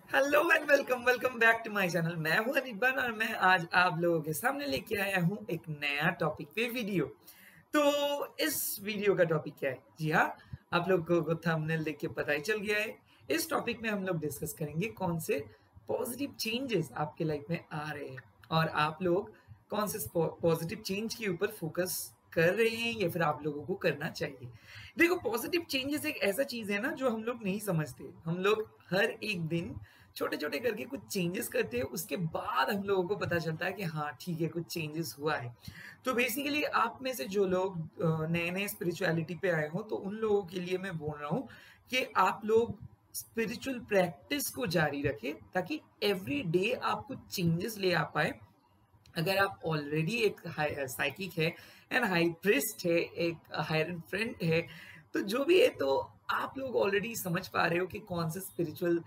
Hello and welcome welcome back to my channel. मैं हूं अनिबन और मैं आज आप लोगों के सामने लेके आया हूं एक नया टॉपिक पे वीडियो। तो इस वीडियो का टॉपिक क्या है? जी हाँ, आप लोगों को थंबनेल देख के पता ही चल गया है। इस टॉपिक में हम लोग डिस्कस करेंगे कौन से पॉजिटिव चेंजेस आपके लाइफ में आ रहे हैं और आप लोग कौन से पॉजिटिव चेंज के ऊपर फोकस कर रहे हैं या फिर आप लोगों को करना चाहिए। देखो, पॉजिटिव चेंजेस एक ऐसा चीज है ना जो हम लोग नहीं समझते। हम लोग हर एक दिन छोटे-छोटे करके कुछ चेंजेस करते हैं, उसके बाद हम लोगों को पता चलता है कि हाँ, ठीक है, कुछ चेंजेस हुआ है। तो बेसिकली आप में से जो लोग नए-नए स्पिरिचुअलिटी पे आए हो, तो उन लोगों के लिए मैं बोल रहा हूँ कि आप लोग स्पिरिचुअल प्रैक्टिस को जारी रखें, ताकि एवरी डे आप कुछ चेंजेस ले आ पाएँ। अगर आप ऑलरेडी एक हाई साइकिक है एंड हाई प्रिस्ट है, एक हायरन फ्रेंड है, तो जो भी है, तो आप लोग ऑलरेडी समझ पा रहे हो कि कौन से स्पिरिचुअल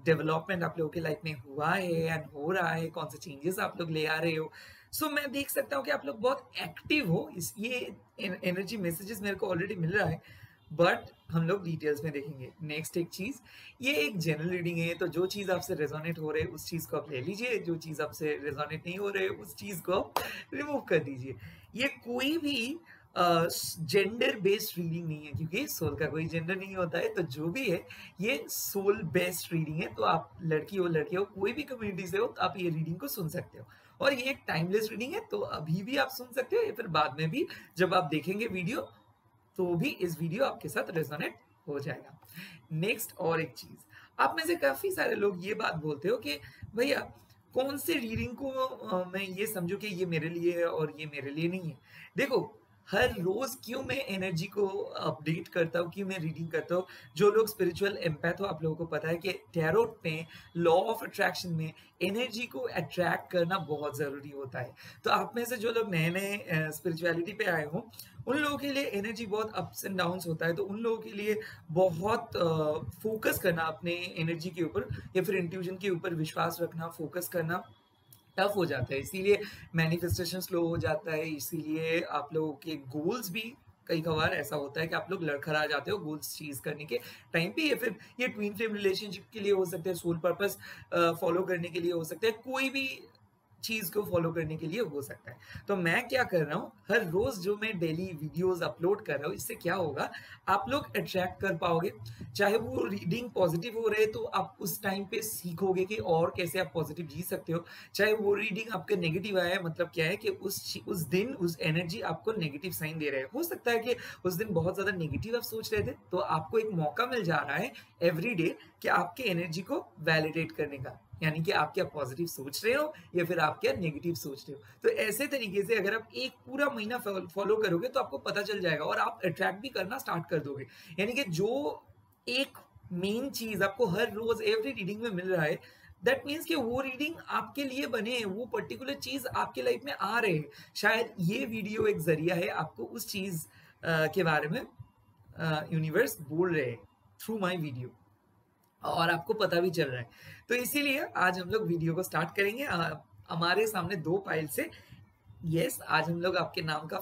डेवलपमेंट आप लोगों के लाइफ में हुआ है एंड हो रहा है, कौन से चेंजेस आप लोग ले आ रहे हो। सो मैं देख सकता हूँ कि आप लोग बहुत एक्टिव हो। इस ये एनर्जी मैसेजेस मेरे को ऑलरेडी मिल रहा है, बट हम लोग डिटेल्स में देखेंगे। नेक्स्ट एक चीज, ये एक जनरल रीडिंग है, तो जो चीज आपसे रेजोनेट हो रहे है उस चीज को आप ले लीजिए, जो चीज आपसे रेजोनेट नहीं हो रहे उस चीज को आप रिमूव कर दीजिए। ये कोई भी जेंडर बेस्ड रीडिंग नहीं है, क्योंकि सोल का कोई जेंडर नहीं होता है। तो जो भी है, ये सोल बेस्ड रीडिंग है। तो आप लड़की हो लड़के हो, कोई भी कम्युनिटी से हो, तो आप ये रीडिंग को सुन सकते हो। और ये एक टाइमलेस रीडिंग है, तो अभी भी आप सुन सकते हो या फिर बाद में भी जब आप देखेंगे वीडियो, तो भी इस वीडियो आपके साथ रेजोनेट हो जाएगा। नेक्स्ट और एक चीज, आप में से काफी सारे लोग ये बात बोलते हो कि भैया, कौन से रीडिंग को मैं ये समझूं कि ये मेरे लिए है और ये मेरे लिए नहीं है। देखो, हर रोज क्यों मैं एनर्जी को अपडेट करता हूँ, क्यों मैं रीडिंग करता हूँ। जो लोग स्पिरिचुअल एम्पैथ हो, आप लोगों को पता है कि टैरोट में, लॉ ऑफ अट्रैक्शन में, एनर्जी को अट्रैक्ट करना बहुत जरूरी होता है। तो आप में से जो लोग नए नए स्पिरिचुअलिटी पे आए हो, उन लोगों के लिए एनर्जी बहुत अप्स एंड डाउन्स होता है। तो उन लोगों के लिए बहुत फोकस करना अपने एनर्जी के ऊपर या फिर इंट्यूजन के ऊपर विश्वास रखना, फोकस करना टफ हो जाता है। इसीलिए मैनिफेस्टेशन स्लो हो जाता है। इसीलिए आप लोगों के गोल्स भी कई कभार ऐसा होता है कि आप लोग लड़खड़ा जाते हो गोल्स चीज करने के टाइम पे, या फिर ये ट्विन फ्लेम रिलेशनशिप के लिए हो सकते हैं, सोल पर्पस फॉलो करने के लिए हो सकते हैं, कोई भी चीज को फॉलो करने के लिए हो सकता है। तो मैं क्या कर रहा हूँ, हर रोज जो मैं डेली वीडियोस अपलोड कर रहा हूँ, इससे क्या होगा, आप लोग अट्रैक्ट कर पाओगे। चाहे वो रीडिंग पॉजिटिव हो रहे, तो आप उस टाइम पे सीखोगे कि और कैसे आप पॉजिटिव जी सकते हो। चाहे वो रीडिंग आपके नेगेटिव आया है, मतलब क्या है कि उस दिन उस एनर्जी आपको नेगेटिव साइन दे रहे हैं। हो सकता है कि उस दिन बहुत ज्यादा नेगेटिव आप सोच रहे थे, तो आपको एक मौका मिल जा रहा है एवरी डे कि आपके एनर्जी को वैलिडेट करने का, यानी कि आप क्या पॉजिटिव सोच रहे हो या फिर आप क्या नेगेटिव सोच रहे हो। तो ऐसे तरीके से अगर आप एक पूरा महीना फॉलो करोगे, तो आपको पता चल जाएगा और आप अट्रैक्ट भी करना स्टार्ट कर दोगे। यानी कि जो एक मेन चीज आपको हर रोज एवरी रीडिंग में मिल रहा है, दैट मीन्स कि वो रीडिंग आपके लिए बने हैं, वो पर्टिकुलर चीज आपके लाइफ में आ रहे हैं। शायद ये वीडियो एक जरिया है आपको उस चीज के बारे में यूनिवर्स बोल रहे हैं थ्रू माई वीडियो, और आपको पता भी चल रहा है। तो इसीलिए आज हम लोग वीडियो को स्टार्ट करेंगे। हमारे सामने दो फाइल से, यस, आज हम लोग आपके नाम का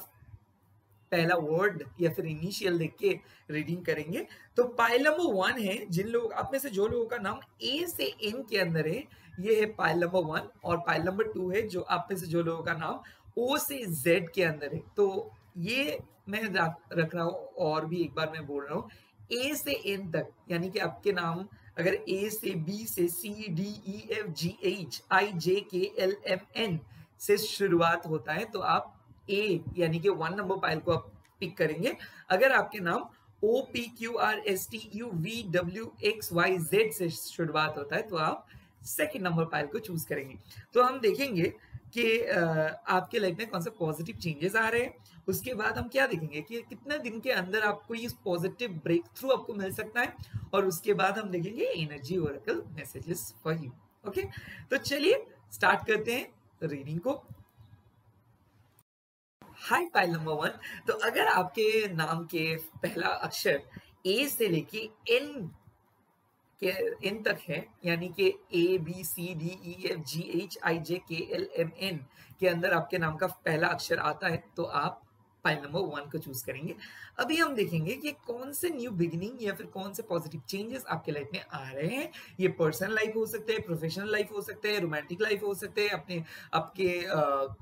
पहला वर्ड या फिर इनिशियल देख के रीडिंग करेंगे। तो पाइल नंबर 1 है, जिन लोग आप में से जो लोगों का नाम ए से एन के अंदर है, ये है पाइल नंबर 1। और पाइल नंबर 2 है जो आप में से जो लोगों का नाम ओ से जेड के अंदर है। तो ये मैं रख रहा हूँ, और भी एक बार मैं बोल रहा हूँ, ए से एन तक, यानी कि आपके नाम अगर ए से बी से C D E F G H I J K L M N से शुरुआत होता है, तो आप ए यानी कि 1 नंबर पाइल को आप पिक करेंगे। अगर आपके नाम O P Q R S T U V W X Y Z से शुरुआत होता है, तो आप 2 नंबर पाइल को चूज करेंगे। तो हम देखेंगे कि आपके लाइफ में कौन से पॉजिटिव चेंजेस आ रहे हैं। उसके बाद हम क्या देखेंगे कि कितने दिन के अंदर आपको ये पॉजिटिव ब्रेक थ्रू आपको मिल सकता है। और उसके बाद हम देखेंगे energy Oracle messages for you. Okay, तो चलिए स्टार्ट करते हैं रीडिंग को। हाय पाइल नंबर 1। तो अगर आपके नाम के पहला अक्षर ए से लेके एन के एन तक है, यानी कि A B C D E F G H I J K L M N के अंदर आपके नाम का पहला अक्षर आता है, तो आप पाइल नंबर 1 को चूज करेंगे। अभी हम देखेंगे कि कौन से न्यू बिगिनिंग या फिर कौन से पॉजिटिव चेंजेस आपके लाइफ में आ रहे हैं। ये पर्सनल लाइफ हो सकते हैं, प्रोफेशनल लाइफ हो सकते हैं, रोमांटिक लाइफ हो सकते हैं, अपने आपके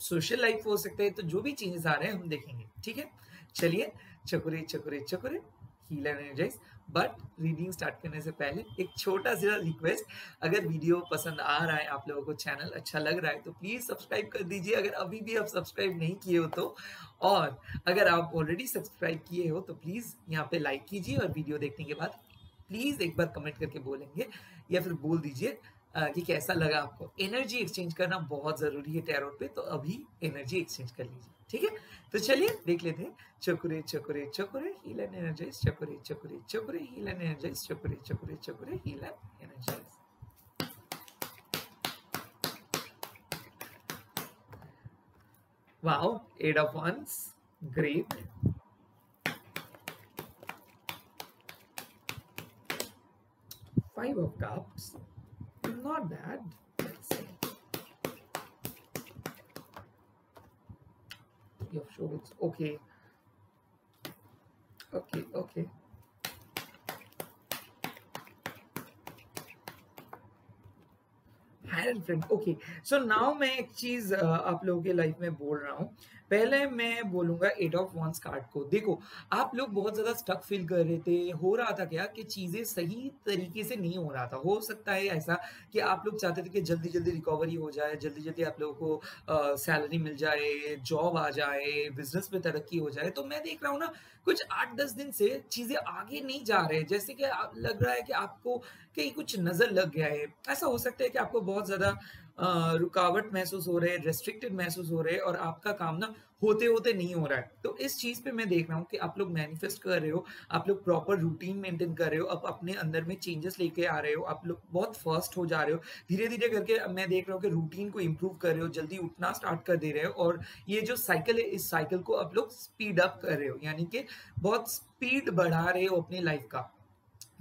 सोशल लाइफ हो सकते हैं। तो जो भी चेंजेस आ रहे हैं हम देखेंगे, ठीक है। चलिए, Cho Ku Rei Cho Ku Rei Cho Ku Rei, heal and energize. But reading start करने से पहले एक छोटा सा रिक्वेस्ट, अगर वीडियो पसंद आ रहा है, आप लोगों को चैनल अच्छा लग रहा है, तो प्लीज सब्सक्राइब कर दीजिए अगर अभी भी आप सब्सक्राइब नहीं किए हो तो। और अगर आप ऑलरेडी सब्सक्राइब किए हो तो प्लीज यहाँ पे लाइक कीजिए, और वीडियो देखने के बाद प्लीज एक बार कमेंट करके बोलेंगे या फिर बोल दीजिए कि कैसा लगा आपको। एनर्जी एक्सचेंज करना बहुत जरूरी है टैरोट पे, तो अभी एनर्जी एक्सचेंज कर लीजिए, ठीक है। तो चलिए देख लेते हैं। Cho Ku Rei Cho Ku Rei Cho Ku Rei, heal and energize. Cho Ku Rei Cho Ku Rei Cho Ku Rei, heal and energize. Cho Ku Rei Cho Ku Rei Cho Ku Rei, heal and energize. Wow, 8 of Wands, great. Five of Cups, not bad. Let's see. Three of Swords, okay. Okay. Friend, okay. So now मैं एक चीज आप लोगों के life में बोल रहा हूँ। पहले मैं बोलूंगा 8 ऑफ वंस कार्ड को। देखो, आप लोग बहुत ज्यादा स्टक फील कर रहे थे। हो रहा था क्या कि चीजें सही तरीके से नहीं हो रहा था। हो सकता है ऐसा कि आप लोग चाहते थे कि जल्दी जल्दी रिकवरी हो जाए, जल्दी जल्दी आप लोगों को सैलरी मिल जाए, जॉब आ जाए, बिजनेस में तरक्की हो जाए। तो मैं देख रहा हूँ ना, कुछ 8-10 दिन से चीजें आगे नहीं जा रहे, जैसे कि लग रहा है कि आपको कहीं कुछ नजर लग गया है। ऐसा हो सकता है कि आपको बहुत ज्यादा रुकावट महसूस हो रहे हैं, रेस्ट्रिक्टेड महसूस हो रहे हैं, और आपका काम ना होते होते नहीं हो रहा है। तो इस चीज पे मैं देख रहा हूँ कि आप लोग मैनिफेस्ट कर रहे हो, आप लोग प्रॉपर रूटीन मेंटेन कर रहे हो, अब अपने अंदर में चेंजेस लेके आ रहे हो, आप लोग बहुत फास्ट हो जा रहे हो। धीरे धीरे करके मैं देख रहा हूँ कि रूटीन को इम्प्रूव कर रहे हो, जल्दी उठना स्टार्ट कर दे रहे हो, और ये जो साइकिल है, इस साइकिल को आप लोग स्पीड अप कर रहे हो, यानी कि बहुत स्पीड बढ़ा रहे हो अपनी लाइफ का।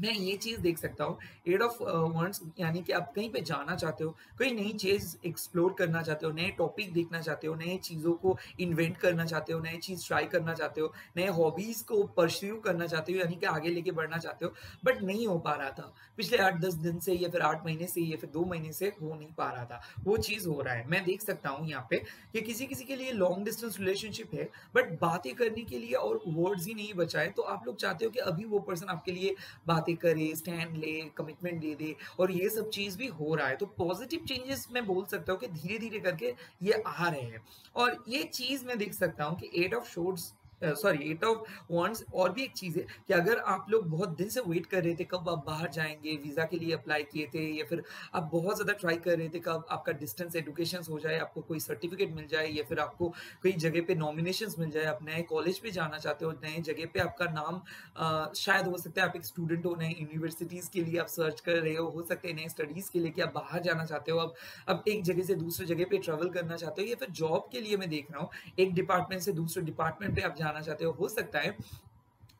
मैं ये चीज देख सकता हूँ। 8 ऑफ वंड्स यानी कि आप कहीं पे जाना चाहते हो, कोई नई चीज एक्सप्लोर करना चाहते हो, नए टॉपिक देखना चाहते हो, नए चीजों को इन्वेंट करना चाहते हो, नई चीज ट्राई करना चाहते हो, नए हॉबीज को परस्यू करना चाहते हो, यानी कि आगे लेके बढ़ना चाहते हो, बट नहीं हो पा रहा था पिछले 8-10 दिन से, या फिर 8 महीने से, या फिर 2 महीने से हो नहीं पा रहा था। वो चीज हो रहा है। मैं देख सकता हूँ यहाँ पे कि किसी किसी के लिए लॉन्ग डिस्टेंस रिलेशनशिप है, बट बातें करने के लिए और वर्ड्स ही नहीं बचाए। तो आप लोग चाहते हो कि अभी वो पर्सन आपके लिए बातें करे, स्टैंड ले, कमिटमेंट दे दे, और ये सब चीज भी हो रहा है। तो पॉजिटिव चेंजेस मैं बोल सकता हूँ कि धीरे धीरे करके ये आ रहे हैं। और ये चीज मैं देख सकता हूँ कि 8 of shorts, sorry 8 of wands. और भी एक चीज है कि अगर आप लोग बहुत दिन से वेट कर रहे थे कब आप बाहर जाएंगे, वीजा के लिए अप्लाई किए थे, या फिर आप बहुत ज्यादा ट्राई कर रहे थे कब आपका डिस्टेंस एजुकेशन हो जाए, आपको कोई सर्टिफिकेट मिल जाए, या फिर आपको कोई जगह पे नॉमिनेशंस मिल जाए, आप नए कॉलेज पे जाना चाहते हो, नए जगह पे आपका नाम शायद हो सकता है, आप एक स्टूडेंट हो, नए यूनिवर्सिटीज के लिए आप सर्च कर रहे हो सकते हैं नए स्टडीज के लिए कि आप बाहर जाना चाहते हो, अब एक जगह से दूसरे जगह पे ट्रेवल करना चाहते हो, या फिर जॉब के लिए मैं देख रहा हूँ एक डिपार्टमेंट से दूसरे डिपार्टमेंट पे आप जाना चाहते हो सकता है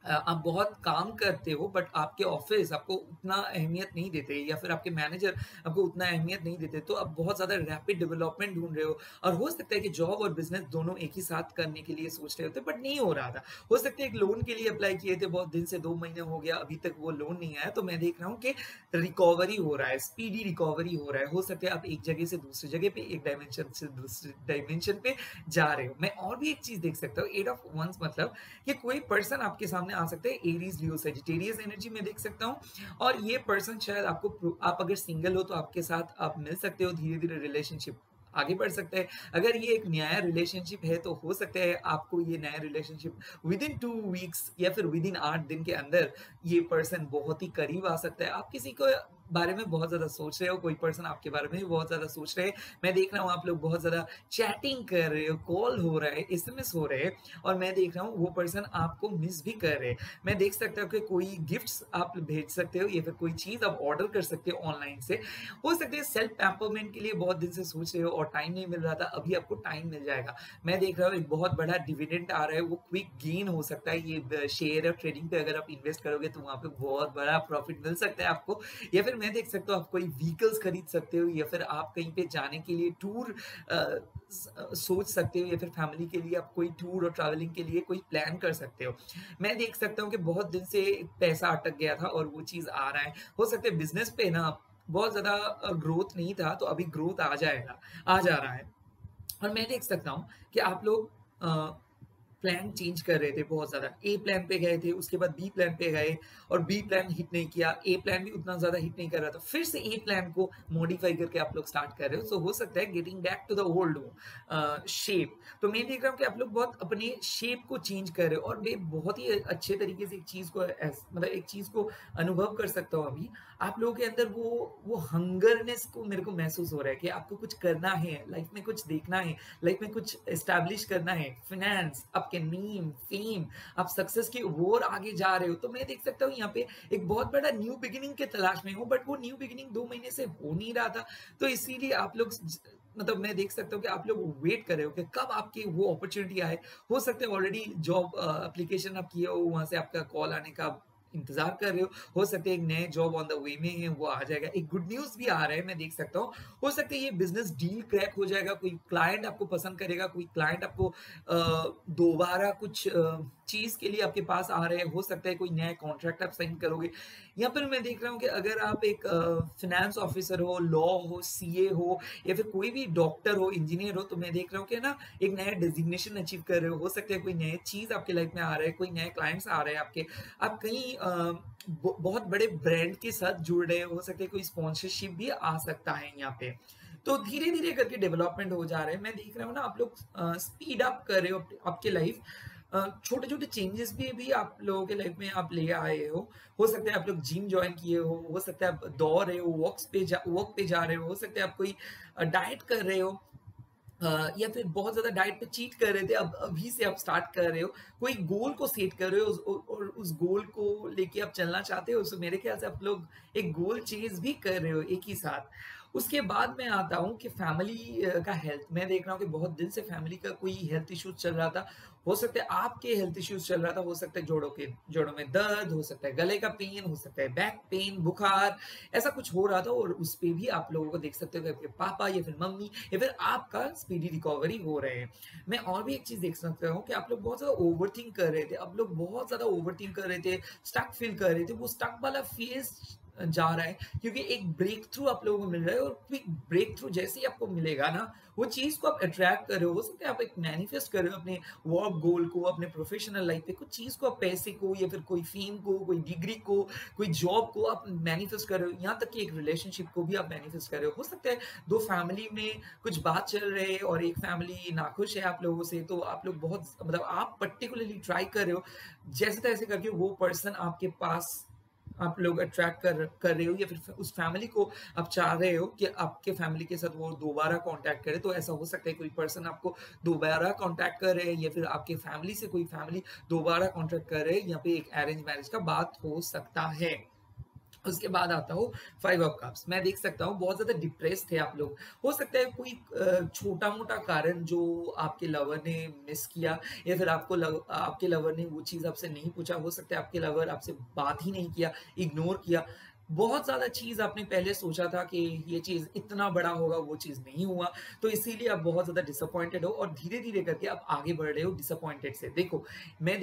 आप बहुत काम करते हो, बट आपके ऑफिस आपको उतना अहमियत नहीं देते, या फिर आपके मैनेजर आपको उतना अहमियत नहीं देते। तो आप बहुत ज्यादा रैपिड डेवलपमेंट ढूंढ रहे हो, और हो सकता है कि जॉब और बिजनेस दोनों एक ही साथ करने के लिए सोच रहे होते, बट नहीं हो रहा था। हो सकता है एक लोन के लिए अप्लाई किए थे, बहुत दिन से, 2 महीने हो गया, अभी तक वो लोन नहीं आया। तो मैं देख रहा हूँ कि रिकवरी हो रहा है, स्पीडी रिकवरी हो रहा है। हो सकता है आप एक जगह से दूसरी जगह पे, एक डायमेंशन से दूसरे डायमेंशन पे जा रहे हो। मैं और भी एक चीज देख सकता हूँ। 8 ऑफ वंस मतलब कि कोई पर्सन आपके सामने आ सकते हैं, एरीज, लियो, सजिटेरियस एनर्जी में देख सकता हूँ। और ये पर्सन शायद आपको, आप अगर सिंगल हो तो आपके साथ आप मिल सकते हो, धीरे धीरे रिलेशनशिप आगे बढ़ सकता है। अगर ये एक नया रिलेशनशिप है तो हो सकता है आपको ये नया रिलेशनशिप विद इन 2 वीक्स या फिर विद इन 8 दिन के अंदर ये पर्सन बहुत ही करीब आ सकता है। आप किसी को बारे में बहुत ज्यादा सोच रहे हो, कोई पर्सन आपके बारे में भी बहुत ज्यादा सोच रहे हैं। मैं देख रहा हूँ आप लोग बहुत ज्यादा चैटिंग कर रहे हो, कॉल हो रहा है, एसएमएस हो रहे हैं, और मैं देख रहा हूँ वो पर्सन आपको मिस भी कर रहे हैं। मैं देख सकता हूँ कि कोई गिफ्ट्स आप भेज सकते हो, या फिर कोई चीज आप ऑर्डर कर सकते हो ऑनलाइन से। हो सकता है सेल्फ पैम्परमेंट के लिए बहुत दिन से सोच रहे हो और टाइम नहीं मिल रहा था, अभी आपको टाइम मिल जाएगा। मैं देख रहा हूँ एक बहुत बड़ा डिविडेंड आ रहा है, वो क्विक गेन हो सकता है। ये शेयर और ट्रेडिंग पे अगर आप इन्वेस्ट करोगे तो वहां पे बहुत बड़ा प्रॉफिट मिल सकता है आपको। या फिर मैं देख सकता हूँ आप कोई व्हीकल्स खरीद सकते हो या फिर आप कहीं पे जाने के लिए टूर सोच सकते हो या फिर फैमिली के लिए आप कोई टूर और ट्रैवलिंग के लिए कोई प्लान कर सकते हो। मैं देख सकता हूँ कि बहुत दिन से पैसा अटक गया था और वो चीज़ आ रहा है। हो सकता है बिज़नेस पे ना बहुत ज़्यादा ग्रोथ नहीं था, तो अभी ग्रोथ आ जाएगा, आ जा रहा है। और मैं देख सकता हूँ कि आप लोग प्लान चेंज कर रहे थे बहुत ज़्यादा। ए प्लान पे गए थे, उसके बाद बी प्लान पे गए और बी प्लान हिट नहीं किया, ए प्लान भी उतना ज़्यादा हिट नहीं कर रहा था। फिर से ए प्लान को मॉडिफाई करके आप लोग स्टार्ट कर रहे हो। सो हो सकता है getting back to the old shape. तो मैं देख रहा हूँ कि आप लोग बहुत अपने शेप को चेंज कर रहे हो और मैं बहुत ही अच्छे तरीके से एक चीज़ को मतलब एक चीज़ को अनुभव कर सकता हूँ अभी। आप लोगों के अंदर वो हंगरनेस को मेरे को महसूस हो रहा है कि आपको कुछ करना है, लाइफ में कुछ देखना है, लाइफ में कुछ एस्टैब्लिश करना है, फाइनेंस, आपके नेम, फेम, आप सक्सेस की ओर आगे जा रहे हो। तो मैं देख सकता हूँ यहाँ पे एक बहुत बड़ा न्यू बिगिनिंग के तलाश में हूँ, बट वो न्यू बिगिनिंग 2 महीने से हो नहीं रहा था। तो इसीलिए आप लोग मतलब मैं देख सकता हूँ कि आप लोग वेट कर रहे हो कि कब आपकी वो अपॉर्चुनिटी आए। हो सकता है ऑलरेडी जॉब एप्लीकेशन आप किए हो, वहाँ से आपका कॉल आने का इंतजार कर रहे हो सकता है एक नए जॉब ऑन द वे में है, वो आ जाएगा। एक गुड न्यूज़ भी आ रहा है, मैं देख सकता हूँ। हो सकता है ये बिज़नेस डील क्रैक हो जाएगा, कोई क्लाइंट आपको पसंद करेगा, कोई क्लाइंट आपको दोबारा कुछ चीज़ के लिए आपके पास आ रहे हैं। हो सकता है कोई नया कॉन्ट्रैक्ट आप साइन करोगे। यहाँ पर मैं देख रहा हूँ कि अगर आप एक फाइनेंस ऑफिसर हो, लॉ हो, सीए हो या फिर कोई भी डॉक्टर हो, इंजीनियर हो, तो मैं देख रहा हूँ कि ना एक नया डेजिग्नेशन अचीव कर रहे हो सकता है कोई नए चीज़ आपके लाइफ में आ रहा है, कोई नए क्लाइंट्स आ रहे हैं आपके, आप कहीं बहुत बड़े ब्रांड के साथ जुड़ रहे हो सकते हैं कोई स्पॉन्सरशिप भी आ सकता है यहाँ पे। तो धीरे धीरे करके डेवलपमेंट हो जा रहे हैं। मैं देख रहा हूँ ना आप लोग स्पीड अप कर रहे हो आपके लाइफ। छोटे छोटे चेंजेस भी आप लोगों के लाइफ में आप ले आए हो सकता है आप लोग जिम ज्वाइन किए हो सकता है आप दौड़ रहे हो, वर्क पे जा रहे हो सकता है आप कोई डाइट कर रहे हो, या फिर बहुत ज़्यादा डाइट पे चीट कर रहे थे, अब अभी से आप स्टार्ट कर रहे हो, कोई गोल को सेट कर रहे हो और उस गोल को लेके आप चलना चाहते हो। सो मेरे ख्याल से आप लोग एक गोल चेज़ भी कर रहे हो एक ही साथ। उसके बाद मैं आता हूँ कि फैमिली का हेल्थ। मैं देख रहा हूँ कि बहुत दिन से फैमिली का कोई हेल्थ इश्यूज़ चल रहा था। हो सकता है आपके हेल्थ इश्यूज़ चल रहा था, हो सकता है जोड़ों में दर्द, हो सकता है गले का पेन, हो सकता है बैक पेन, बुखार, ऐसा कुछ हो रहा था और उस पे भी आप लोगों को देख सकते हो कि आपके पापा या फिर मम्मी या फिर आपका स्पीडी रिकवरी हो रहे हैं। मैं और भी एक चीज़ देख सकता हूँ कि आप लोग बहुत ज़्यादा ओवरथिंक कर रहे थे। आप लोग बहुत ज़्यादा ओवरथिंक कर रहे थे, स्टक फील कर रहे थे। वो स्टक वाला फेज़ जा रहा है क्योंकि एक ब्रेक थ्रू आप लोगों को मिल रहा है और क्विक ब्रेक थ्रू जैसे ही आपको मिलेगा ना, वो चीज़ को आप अट्रैक्ट कर रहे हो सकता है आप एक मैनिफेस्ट कर रहे हो अपने वर्क गोल को, अपने प्रोफेशनल लाइफ पे कुछ चीज़ को, आप पैसे को या फिर कोई फेम को, कोई डिग्री को, कोई जॉब को आप मैनिफेस्ट कर रहे हो। यहाँ तक कि एक रिलेशनशिप को भी आप मैनिफेस्ट कर रहे हो सकता है दो फैमिली में कुछ बात चल रही है और एक फैमिली नाखुश है आप लोगों से, तो आप लोग बहुत मतलब आप पर्टिकुलरली ट्राई कर रहे हो जैसे तैसे करके वो पर्सन आपके पास आप लोग अट्रैक्ट कर रहे हो या फिर उस फैमिली को आप चाह रहे हो कि आपके फैमिली के साथ वो दोबारा कांटेक्ट करे। तो ऐसा हो सकता है कोई पर्सन आपको दोबारा कांटेक्ट कर रहे हैं या फिर आपके फैमिली से कोई फैमिली दोबारा कांटेक्ट कर रहे हैं। यहाँ पे एक अरेंज मैरिज का बात हो सकता है। उसके बाद आता हूँ 5 ऑफ कप्स। मैं देख सकता हूँ बहुत ज़्यादा डिप्रेस थे आप लोग। हो सकता है कोई छोटा-मोटा कारण जो आपके लवर ने मिस किया या फिर आपके लवर ने वो चीज़ आपसे नहीं पूछा। हो सकता है आपके लवर आपसे बात ही नहीं किया, इग्नोर किया। बहुत ज़्यादा चीज़ आपने पहले सोचा था कि ये चीज़ इतना बड़ा होगा, वो चीज़ नहीं हुआ, तो इसीलिए आप बहुत ज़्यादा डिसअपॉइंटेड हो और धीरे-धीरे करके आप आगे बढ़ रहे हो डिसअपॉइंटेड से। देखो, मैं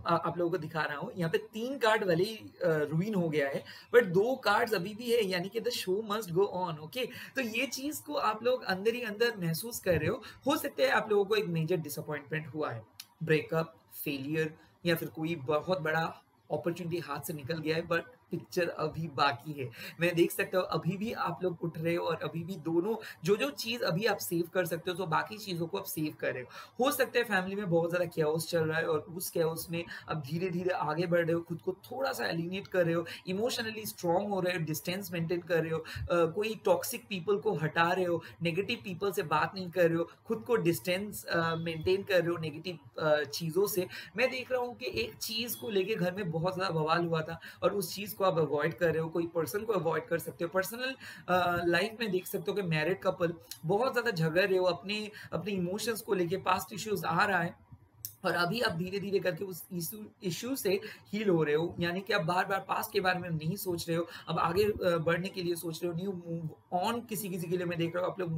आप लोगों को दिखा रहा हूँ, यहाँ पे 3 कार्ड भले ही रुइन हो गया है, बट 2 कार्ड्स अभी भी है, यानी कि the show must go on, okay? तो ये चीज़ को आप लोग अंदर ही अंदर महसूस कर रहे हो। हो सकता है आप लोगों को एक मेजर डिसअपॉइंटमेंट हुआ है, ब्रेकअप, फेलियर या फिर कोई बहुत बड़ा अपॉर्चुनिटी हाथ से निकल गया है, बट पिक्चर अभी बाकी है। मैं देख सकता हूँ अभी भी आप लोग उठ रहे हो और अभी भी दोनों जो चीज़ अभी आप सेव कर सकते हो, तो बाकी चीज़ों को आप सेव कर रहे हो सकता है फैमिली में बहुत ज़्यादा कैओस चल रहा है और उस कैओस में अब धीरे-धीरे आगे बढ़ रहे हो, खुद को थोड़ा-सा एलिनेट कर रहे हो, इमोशनली स्ट्रॉन्ग हो रहे हो, डिस्टेंस मेंटेन कर रहे हो, कोई टॉक्सिक पीपल को हटा रहे हो, नेगेटिव पीपल से बात नहीं कर रहे हो, खुद को डिस्टेंस मेंटेन कर रहे हो नेगेटिव चीज़ों से। मैं देख रहा हूँ कि एक चीज़ को लेके घर में बहुत ज़्यादा बवाल हुआ था और उस चीज़ को आप अवॉइड कर रहे हो, कोई पर्सन को अवॉइड कर सकते हो। पर्सनल लाइफ में देख सकते हो कि मैरिड कपल बहुत ज़्यादा झगड़ रहे हो, अपने इमोशंस को लेके, पास्ट इश्यूज आ रहा है। और अभी आप धीरे-धीरे करके उस इश्यू से हील हो रहे हो, यानी कि आप बार-बार पास्ट के बारे में नहीं सोच रहे हो, अब आगे बढ़ने के लिए सोच रहे हो, न्यू मूव ऑन किसी-किसी के लिए मैं देख रहा हूँ आप लोग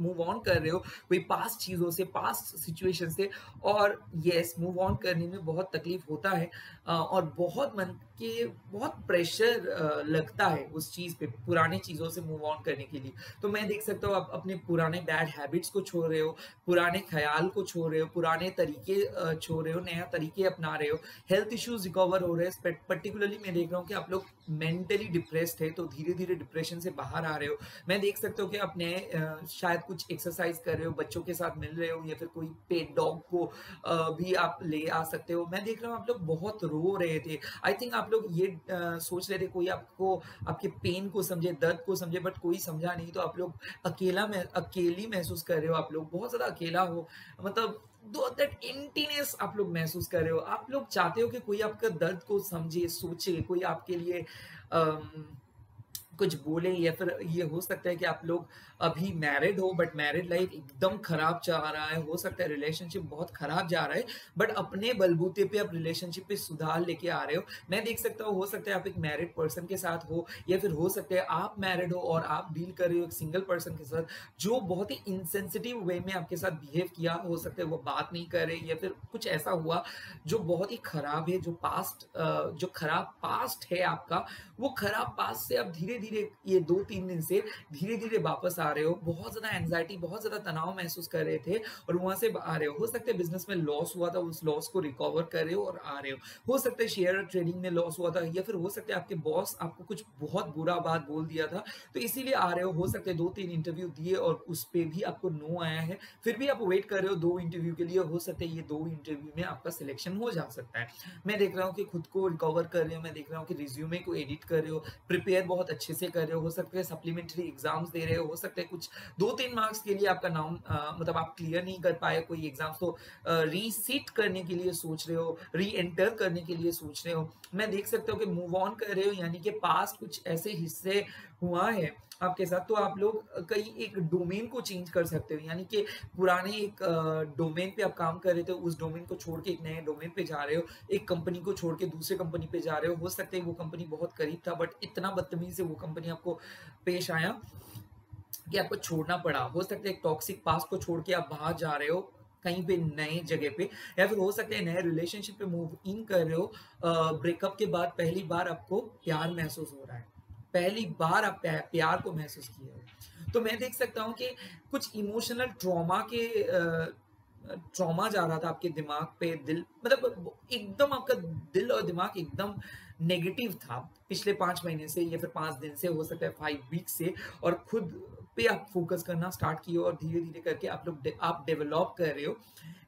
मूव ऑन कर रहे हो, कोई पास्ट चीज़ों से, पास्ट सिचुएशन से और येस मूव ऑन करने में बहुत तकलीफ होता है और बहुत मन के बहुत प्रेशर लगता है उस चीज़ पे, पुरानी चीज़ों से मूव ऑन करने के लिए। तो मैं देख सकता हूँ आप अपने पुराने बैड हैबिट्स को छोड़ रहे हो, पुराने ख़्याल को छोड़ रहे हो, पुराने तरीके छोड़ रहे हो, नया तरीके अपना रहे हो, हेल्थ इश्यूज़ रिकवर हो रहे हैं। पर्टिकुलरली मैं देख रहा हूँ कि आप लोग मेंटली डिप्रेस्ड है, तो धीरे-धीरे डिप्रेशन से बाहर आ रहे हो। मैं देख सकता हूँ कि आप नए शायद कुछ एक्सरसाइज़ कर रहे हो, बच्चों के साथ मिल रहे हो या फिर कोई पेट डॉग को भी आप ले आ सकते हो। मैं देख रहा हूँ आप लोग बहुत रो रहे थे। आई थिंक आप लोग ये सोच रहे थे कोई आपको आपके पेन को समझे, दर्द को समझे बट कोई समझा नहीं, तो आप लोग अकेली महसूस कर रहे हो, आप लोग बहुत ज़्यादा अकेला हो, मतलब दो दैट एम्प्टीनेस आप लोग महसूस कर रहे हो। आप लोग चाहते हो कि कोई आपका दर्द को समझे, सोचे, कोई आपके लिए अम, कुछ बोले या फिर ये हो सकता है कि आप लोग अभी मैरिड हो बट मैरिड लाइफ एकदम खराब चल रहा है, हो सकता है रिलेशनशिप बहुत खराब जा रहा है बट अपने बलबूते पे आप रिलेशनशिप पे सुधार लेके आ रहे हो। मैं देख सकता हूँ, हो सकता है आप एक मैरिड पर्सन के साथ हो या फिर हो सकता है आप मैरिड हो और आप डील कर रहे हो एक सिंगल पर्सन के साथ जो बहुत ही इनसेंसिटिव वे में आपके साथ बिहेव किया, हो सकता है वो बात नहीं करे या फिर कुछ ऐसा हुआ जो बहुत ही खराब है, जो खराब पास्ट है आपका, वो खराब पास्ट से आप धीरे-धीरे ये 2-3 दिन से धीरे-धीरे वापस आ रहे हो। बहुत ज़्यादा एंग्ज़ायटी, बहुत ज़्यादा तनाव महसूस कर रहे थे और वहाँ से आ रहे हो। हो सकता है बिज़नेस में लॉस हुआ था, उस लॉस को रिकवर कर रहे हो और आ रहे हो। हो सकता है शेयर ट्रेडिंग में लॉस हुआ था या फिर हो सकता है आपके बॉस आपको कुछ बहुत बुरा बात बोल दिया था, तो इसीलिए आ रहे हो। हो सकता है 2-3 इंटरव्यू दिए और उस पे भी आपको नो आया है, फिर भी आप वेट कर रहे हो 2 इंटरव्यू के लिए। हो सकता है ये 2 इंटरव्यू में आपका सिलेक्शन हो जा सकता है। मैं देख रहा हूँ कि खुद को रिकवर कर रहे हो, मैं देख रहा हूँ कि रिज्यूमे को एडिट कर रहे हो, प्रिपेयर बहुत अच्छे से कर रहे हो सकता है सप्लीमेंट्री एग्जाम्स दे रहे हो सकता है कुछ 2-3 मार्क्स के लिए आपका नाम मतलब आप क्लियर नहीं कर पाए कोई एग्जाम्स, तो रीसीट करने के लिए सोच रहे हो, री एंटर करने के लिए सोच रहे हो। मैं देख सकता हूँ कि मूव ऑन कर रहे हो, यानी कि पास्ट कुछ ऐसे हिस्से हुआ है आपके साथ, तो आप लोग कई एक डोमेन को चेंज कर सकते हो, यानी कि पुराने एक डोमेन पे आप काम कर रहे थे, उस डोमेन को छोड़ के एक नए डोमेन पे जा रहे हो, एक कंपनी को छोड़ के दूसरे कंपनी पे जा रहे हो। सकता है वो कंपनी बहुत करीब था बट इतना बदतमीजी से वो कंपनी आपको पेश आया कि आपको छोड़ना पड़ा। हो सकता है एक टॉक्सिक पास्ट को छोड़ के आप बाहर जा रहे हो कहीं पे नए जगह पे, या फिर हो सकता है नए रिलेशनशिप पे मूव इन कर रहे हो। ब्रेकअप के बाद पहली बार आपको प्यार महसूस हो रहा है, पहली बार आप प्यार को महसूस किए हो। तो मैं देख सकता हूँ कि कुछ इमोशनल ट्रॉमा जा रहा था आपके दिमाग पे, दिल मतलब एकदम आपका दिल और दिमाग एकदम नेगेटिव था पिछले 5 महीने से या फिर 5 दिन से, हो सकता है 5 वीक से, और खुद पे आप फोकस करना स्टार्ट किए और धीरे-धीरे करके आप डेवलप कर रहे हो।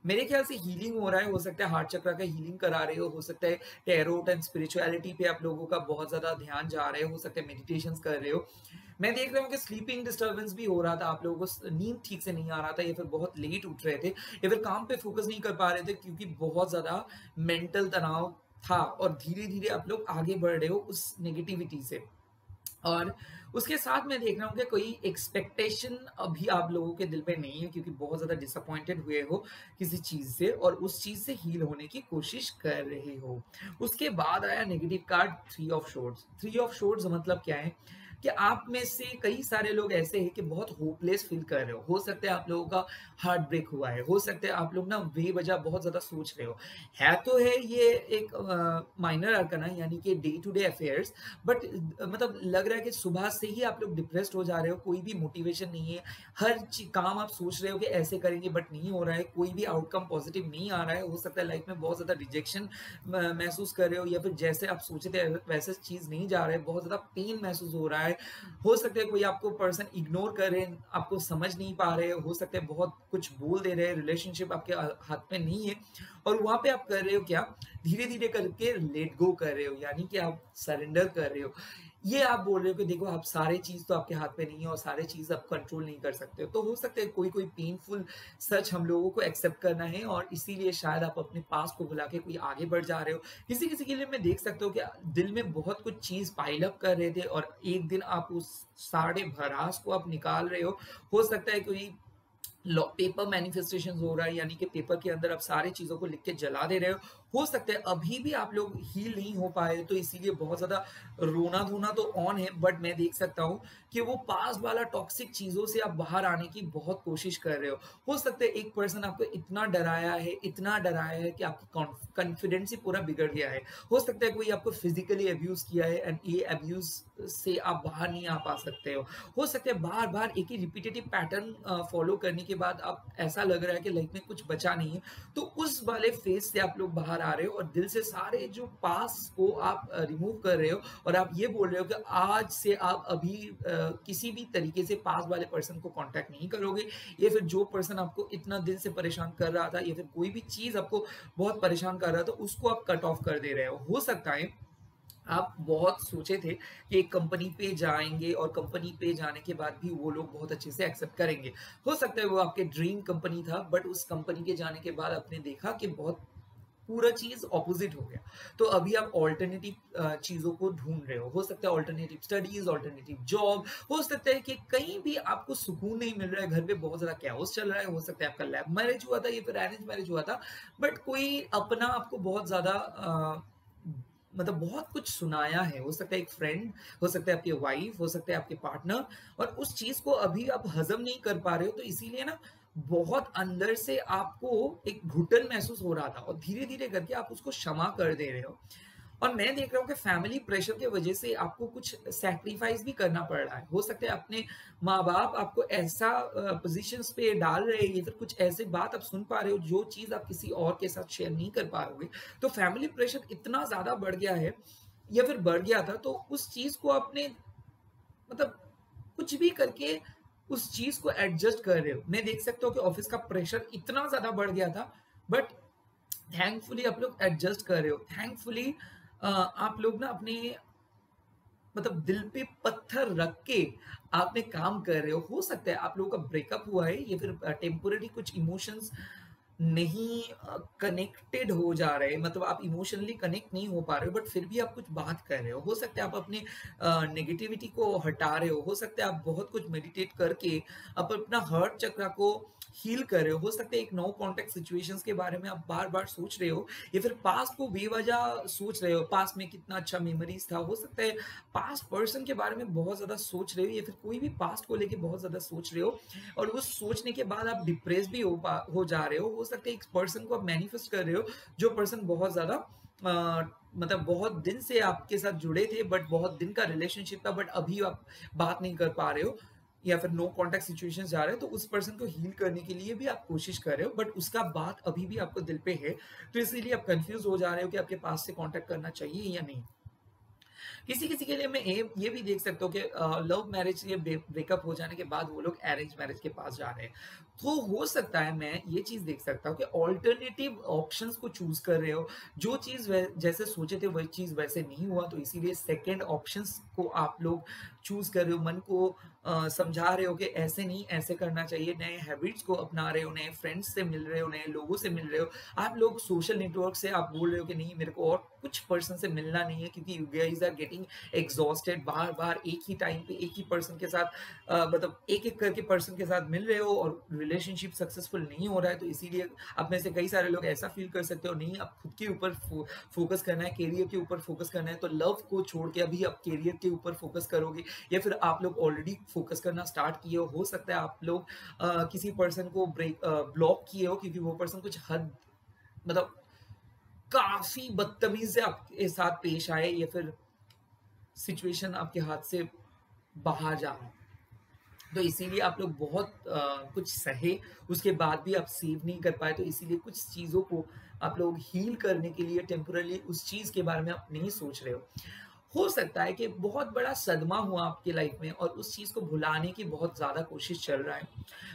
मेरे ख्याल से हीलिंग हो रहा है, हो सकता है हार्ट चक्र का हीलिंग करा रहे हो सकता है टैरोट एंड स्पिरिचुअलिटी पे आप लोगों का बहुत ज़्यादा ध्यान जा रहे हो सकता है मेडिटेशंस कर रहे हो। मैं देख रहा हूँ कि स्लीपिंग डिस्टर्बेंस भी हो रहा था, आप लोगों को नींद ठीक से नहीं आ रहा था या फिर बहुत लेट उठ रहे थे या फिर काम पे फोकस नहीं कर पा रहे थे क्योंकि बहुत ज़्यादा मेंटल तनाव था, और धीरे-धीरे आप लोग आगे बढ़ रहे हो उस नेगेटिविटी से। और उसके साथ मैं देख रहा हूँ कि कोई एक्सपेक्टेशन अभी आप लोगों के दिल में नहीं है क्योंकि बहुत ज़्यादा डिसअपॉइंटेड हुए हो किसी चीज़ से और उस चीज़ से हील होने की कोशिश कर रहे हो। उसके बाद आया नेगेटिव कार्ड 3 ऑफ शॉर्ड्स। 3 ऑफ शॉर्ड्स मतलब क्या है कि आप में से कई सारे लोग ऐसे हैं कि बहुत होपलेस फील कर रहे हो सकता है आप लोगों का हार्ट ब्रेक हुआ है, हो सकता है आप लोग ना बेवजह बहुत ज़्यादा सोच रहे हो। है तो है ये एक माइनर अरकाना यानी कि day to day affairs, but मतलब लग रहा है कि सुबह से ही आप लोग डिप्रेस्ड हो जा रहे हो, कोई भी मोटिवेशन नहीं है, हर काम आप सोच रहे हो कि ऐसे करेंगे बट नहीं हो रहा है, कोई भी आउटकम पॉजिटिव नहीं आ रहा है। हो सकता है लाइफ में बहुत ज़्यादा रिजेक्शन महसूस कर रहे हो या फिर जैसे आप सोचे थे वैसे चीज़ नहीं जा रहा है, बहुत ज़्यादा पेन महसूस हो रहा है। हो सकता है कोई आपको पर्सन इग्नोर कर रहे हैं, आपको समझ नहीं पा रहे, हो सकता है बहुत कुछ बोल दे रहे हैं, रिलेशनशिप आपके हाथ में नहीं है और वहाँ पे आप कर रहे हो क्या, धीरे-धीरे करके लेट गो कर रहे हो, यानी कि आप सरेंडर कर रहे हो। ये आप बोल रहे हो कि देखो आप सारे चीज़ तो आपके हाथ में नहीं है और सारे चीज़ आप कंट्रोल नहीं कर सकते हो। तो हो सकता है कोई-कोई पेनफुल सच हम लोगों को एक्सेप्ट करना है और इसीलिए शायद आप अपने पास्ट को भुला के कोई आगे बढ़ जा रहे हो। किसी-किसी के लिए मैं देख सकता हूँ कि दिल में बहुत कुछ चीज़ पाइल अप कर रहे थे और एक दिन आप उस सारे भड़ास को आप निकाल रहे हो। हो सकता है कोई पेपर मैनिफेस्टेशन हो रहा है, यानी कि पेपर के अंदर आप सारी चीज़ों को लिख के जला दे रहे हो सकता है अभी भी आप लोग हील नहीं हो पाए, तो इसीलिए बहुत ज़्यादा रोना धोना तो ऑन है, बट मैं देख सकता हूँ कि वो पास वाला टॉक्सिक चीज़ों से आप बाहर आने की बहुत कोशिश कर रहे हो सकता है एक पर्सन आपको इतना डराया है कि आपकी कॉन्फिडेंस ही पूरा बिगड़ गया है। हो सकता है कोई आपको फिजिकली अब्यूज किया है एंड ये अब्यूज से आप बाहर नहीं आ पा सकते हो सकता है बार बार एक ही रिपीटेटिव पैटर्न फॉलो करने के बाद आप ऐसा लग रहा है कि लाइफ में कुछ बचा नहीं है, तो उस वाले फेज से आप लोग बाहर आ रहे हो और दिल से सारे जो पास को आप रिमूव कर रहे हो और आप ये बोल रहे हो कि आज से आप अभी किसी भी तरीके से पास वाले पर्सन को कांटेक्ट नहीं करोगे, या फिर जो पर्सन आपको इतना दिल से परेशान कर रहा था या फिर कोई भी चीज आपको बहुत परेशान कर रहा था उसको आप कट ऑफ कर दे रहे हो सकता है आप बहुत सोचे थे कि एक कंपनी पे जाएंगे और कंपनी पे जाने के बाद भी वो लोग बहुत अच्छे से एक्सेप्ट करेंगे। हो सकता है वो आपके ड्रीम कंपनी था, बट उस कंपनी के जाने के बाद आपने देखा कि बहुत पूरा चीज ऑपोजिट हो गया। तो अभी आप ऑल्टरनेटिव चीजों को ढूंढ रहे हो सकता है ऑल्टरनेटिव स्टडीज, ऑल्टरनेटिव जॉब, हो सकता है कि कहीं भी आपको सुकून नहीं मिल रहा है, घर पे बहुत ज्यादा कैओस चल रहा है, हो सकता है आपका लव मैरिज हुआ था या फिर अरेंज मैरिज हुआ था, बट कोई अपना आपको बहुत ज्यादा मतलब बहुत कुछ सुनाया है। हो सकता है एक फ्रेंड, हो सकता है आपकी वाइफ, हो सकता है आपके पार्टनर, और उस चीज को अभी आप हजम नहीं कर पा रहे हो, तो इसीलिए ना बहुत अंदर से आपको एक घुटन महसूस हो रहा था और धीरे धीरे करके आप उसको क्षमा कर दे रहे हो। और मैं देख रहा हूँ कि फैमिली प्रेशर की वजह से आपको कुछ सैक्रिफाइस भी करना पड़ रहा है। हो सकता है अपने माँ बाप आपको ऐसा पोजीशंस पे डाल रहे हैं या फिर कुछ ऐसे बात आप सुन पा रहे हो जो चीज आप किसी और के साथ शेयर नहीं कर पा रहे, तो फैमिली प्रेशर इतना ज्यादा बढ़ गया है या फिर बढ़ गया था, तो उस चीज को आपने मतलब कुछ भी करके उस चीज को एडजस्ट कर रहे हो। मैं देख सकता हूँ कि ऑफिस का प्रेशर इतना ज्यादा बढ़ गया था, बट थैंकफुली आप लोग एडजस्ट कर रहे हो। थैंकफुली आप लोग ना अपने मतलब दिल पे पत्थर रख के आपने काम कर रहे हो सकता है आप लोगों का ब्रेकअप हुआ है या फिर टेम्पोररी कुछ इमोशंस नहीं कनेक्टेड हो जा रहे, मतलब आप इमोशनली कनेक्ट नहीं हो पा रहे हो, बट फिर भी आप कुछ बात कर रहे हो सकता है आप अपने नेगेटिविटी को हटा रहे हो सकता है आप बहुत कुछ मेडिटेट करके आप अपना हर्ट चक्र को हील कर रहे हो सकता है एक नो कॉन्टेक्ट सिचुएशंस के बारे में आप बार बार सोच रहे हो या फिर पास्ट को बेवजह सोच रहे हो, पास्ट में कितना अच्छा मेमोरीज था, हो सकता है पास्ट पर्सन के बारे में बहुत ज्यादा सोच रहे हो या फिर कोई भी पास्ट को लेके बहुत ज्यादा सोच रहे हो और उस सोचने के बाद आप डिप्रेस भी हो जा रहे हो सकता है एक पर्सन को आप मैनिफेस्ट कर रहे हो जो पर्सन बहुत ज्यादा मतलब बहुत दिन से आपके साथ जुड़े थे, बट बहुत दिन का रिलेशनशिप था, बट अभी आप बात नहीं कर पा रहे हो या फिर नो कॉन्टेक्ट सिचुएशन जा रहे हो, तो उस पर्सन को हील करने के लिए भी आप कोशिश कर रहे हो, बट उसका बात अभी भी आपको दिल पे है, तो इसीलिए आप कंफ्यूज हो जा रहे हो कि आपके पास से कॉन्टेक्ट करना चाहिए या नहीं। किसी किसी के लिए मैं ये भी देख सकता हूँ कि लव मैरिज या ब्रेकअप हो जाने के बाद वो लोग अरेंज मैरिज के पास जा रहे हैं, तो हो सकता है मैं ये चीज देख सकता हूँ कि ऑल्टरनेटिव ऑप्शंस को चूज कर रहे हो, जो चीज जैसे सोचे थे वही चीज वैसे नहीं हुआ, तो इसीलिए सेकेंड ऑप्शंस को आप लोग चूज कर रहे हो, मन को समझा रहे हो कि ऐसे नहीं ऐसे करना चाहिए, नए हैबिट्स को अपना रहे हो, नए फ्रेंड्स से मिल रहे हो, नए लोगों से मिल रहे हो, आप लोग सोशल नेटवर्क से आप बोल रहे हो कि नहीं मेरे को और कुछ पर्सन से मिलना नहीं है क्योंकि you guys are getting exhausted, बार बार एक ही टाइम पे एक ही पर्सन के साथ मतलब एक एक करके पर्सन के साथ मिल रहे हो और रिलेशनशिप सक्सेसफुल नहीं हो रहा है, तो इसीलिए आप में से कई सारे लोग ऐसा फील कर सकते हो नहीं अब खुद के ऊपर फोकस करना है, कैरियर के ऊपर फोकस करना है, तो लव को छोड़ के अभी आप कैरियर के ऊपर फोकस करोगे, या फिर आप लोग ऑलरेडी फोकस करना स्टार्ट किए हो सकता है आप लोग किसी पर्सन को ब्लॉक किए हो क्योंकि वो पर्सन कुछ हद मतलब काफी बदतमीज से आपके साथ पेश आए या फिर सिचुएशन आपके हाथ से बाहर जा रहा है, तो इसीलिए आप लोग बहुत कुछ सहे उसके बाद भी आप सेव नहीं कर पाए, तो इसीलिए कुछ चीज़ों को आप लोग हील करने के लिए टेम्पोरली उस चीज़ के बारे में आप नहीं सोच रहे हो सकता है कि बहुत बड़ा सदमा हुआ आपकी लाइफ में और उस चीज़ को भुलाने की बहुत ज़्यादा कोशिश चल रहा है।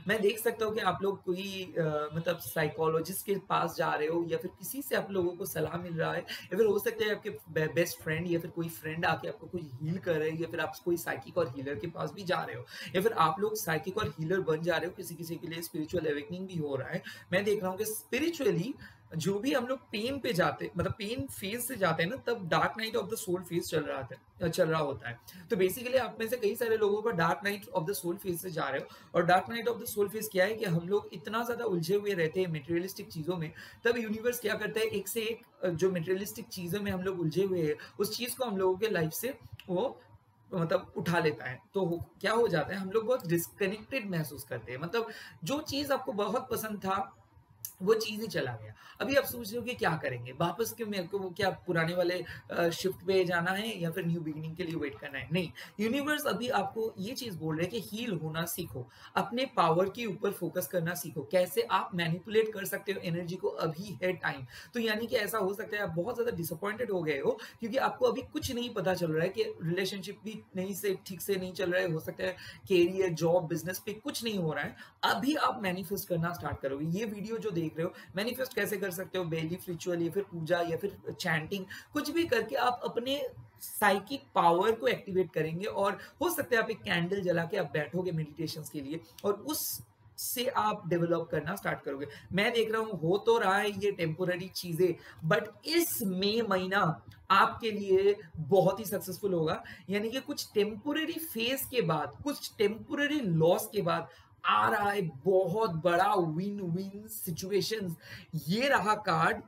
मैं देख सकता हूँ कि आप लोग कोई मतलब साइकोलॉजिस्ट के पास जा रहे हो या फिर किसी से आप लोगों को सलाह मिल रहा है, या फिर हो सकता है आपके बेस्ट फ्रेंड या फिर कोई फ्रेंड आके आपको कुछ हील कर रहे हैं, या फिर आप कोई साइकिक और हीलर के पास भी जा रहे हो, या फिर आप लोग साइकिक और हीलर बन जा रहे हो, किसी किसी के लिए स्पिरिचुअल अवेकनिंग भी हो रहा है। मैं देख रहा हूँ कि स्पिरिचुअली जो भी हम लोग पेन पे जाते, मतलब पेन फेज से जाते हैं ना, तब dark night of the soul phase चल रहा होता है। तो बेसिकली आप में से कई सारे लोगों का dark night of the soul phase से जा रहे हो। और dark night of the soul phase क्या है कि हम लोग इतना ज्यादा उलझे हुए रहते हैं मटेरियलिस्टिक चीजों में, तब यूनिवर्स क्या करता है, एक से एक जो मटेरियलिस्टिक चीजों में हम लोग उलझे हुए हैं, उस चीज को हम लोगों के लाइफ से वो मतलब उठा लेता है। तो क्या हो जाता है, हम लोग बहुत डिस्कनेक्टेड महसूस करते हैं। मतलब जो चीज आपको बहुत पसंद था वो चीज ही चला गया। अभी आप सोच रहे हो कि क्या करेंगे, वापस के मेरे को वो क्या पुराने वाले शिफ्ट पे जाना है या फिर न्यू बिगिनिंग के लिए वेट करना है? नहीं, यूनिवर्स अभी आपको ये चीज बोल रहे हैं कि हील होना सीखो, अपने पावर के ऊपर फोकस करना सीखो, कैसे आप मैनिपुलेट कर सकते हो एनर्जी को, अभी है टाइम। तो यानी कि ऐसा हो सकता है आप बहुत ज्यादा डिसअपॉइंटेड हो गए हो क्योंकि आपको अभी कुछ नहीं पता चल रहा है, कि रिलेशनशिप भी नहीं से ठीक से नहीं चल रहा है, हो सकता है कैरियर जॉब बिजनेस पे कुछ नहीं हो रहा है। अभी आप मैनिफेस्ट करना स्टार्ट करोगे। ये वीडियो जो देख रहे हो, मैनिफेस्ट कैसे कर सकते हो, बेलीफ रिचुअल या फिर पूजा या फिर चैंटिंग, कुछ भी करके आप अपने साइकिक पावर को एक्टिवेट करेंगे। और हो सकता है आप एक कैंडल जला के आप बैठोगे मेडिटेशन के लिए, और उस से आप डेवलप करना स्टार्ट करोगे। मैं देख रहा हूं हो तो रहा है ये टेम्पोररी चीजें, बट इस मई महीना आपके लिए बहुत ही सक्सेसफुल होगा। यानी कि कुछ टेम्पोररी फेज के बाद, कुछ टेम्पोररी लॉस के बाद आ रहा है बहुत बड़ा विन विन सिचुएशंस। ये रहा कार्ड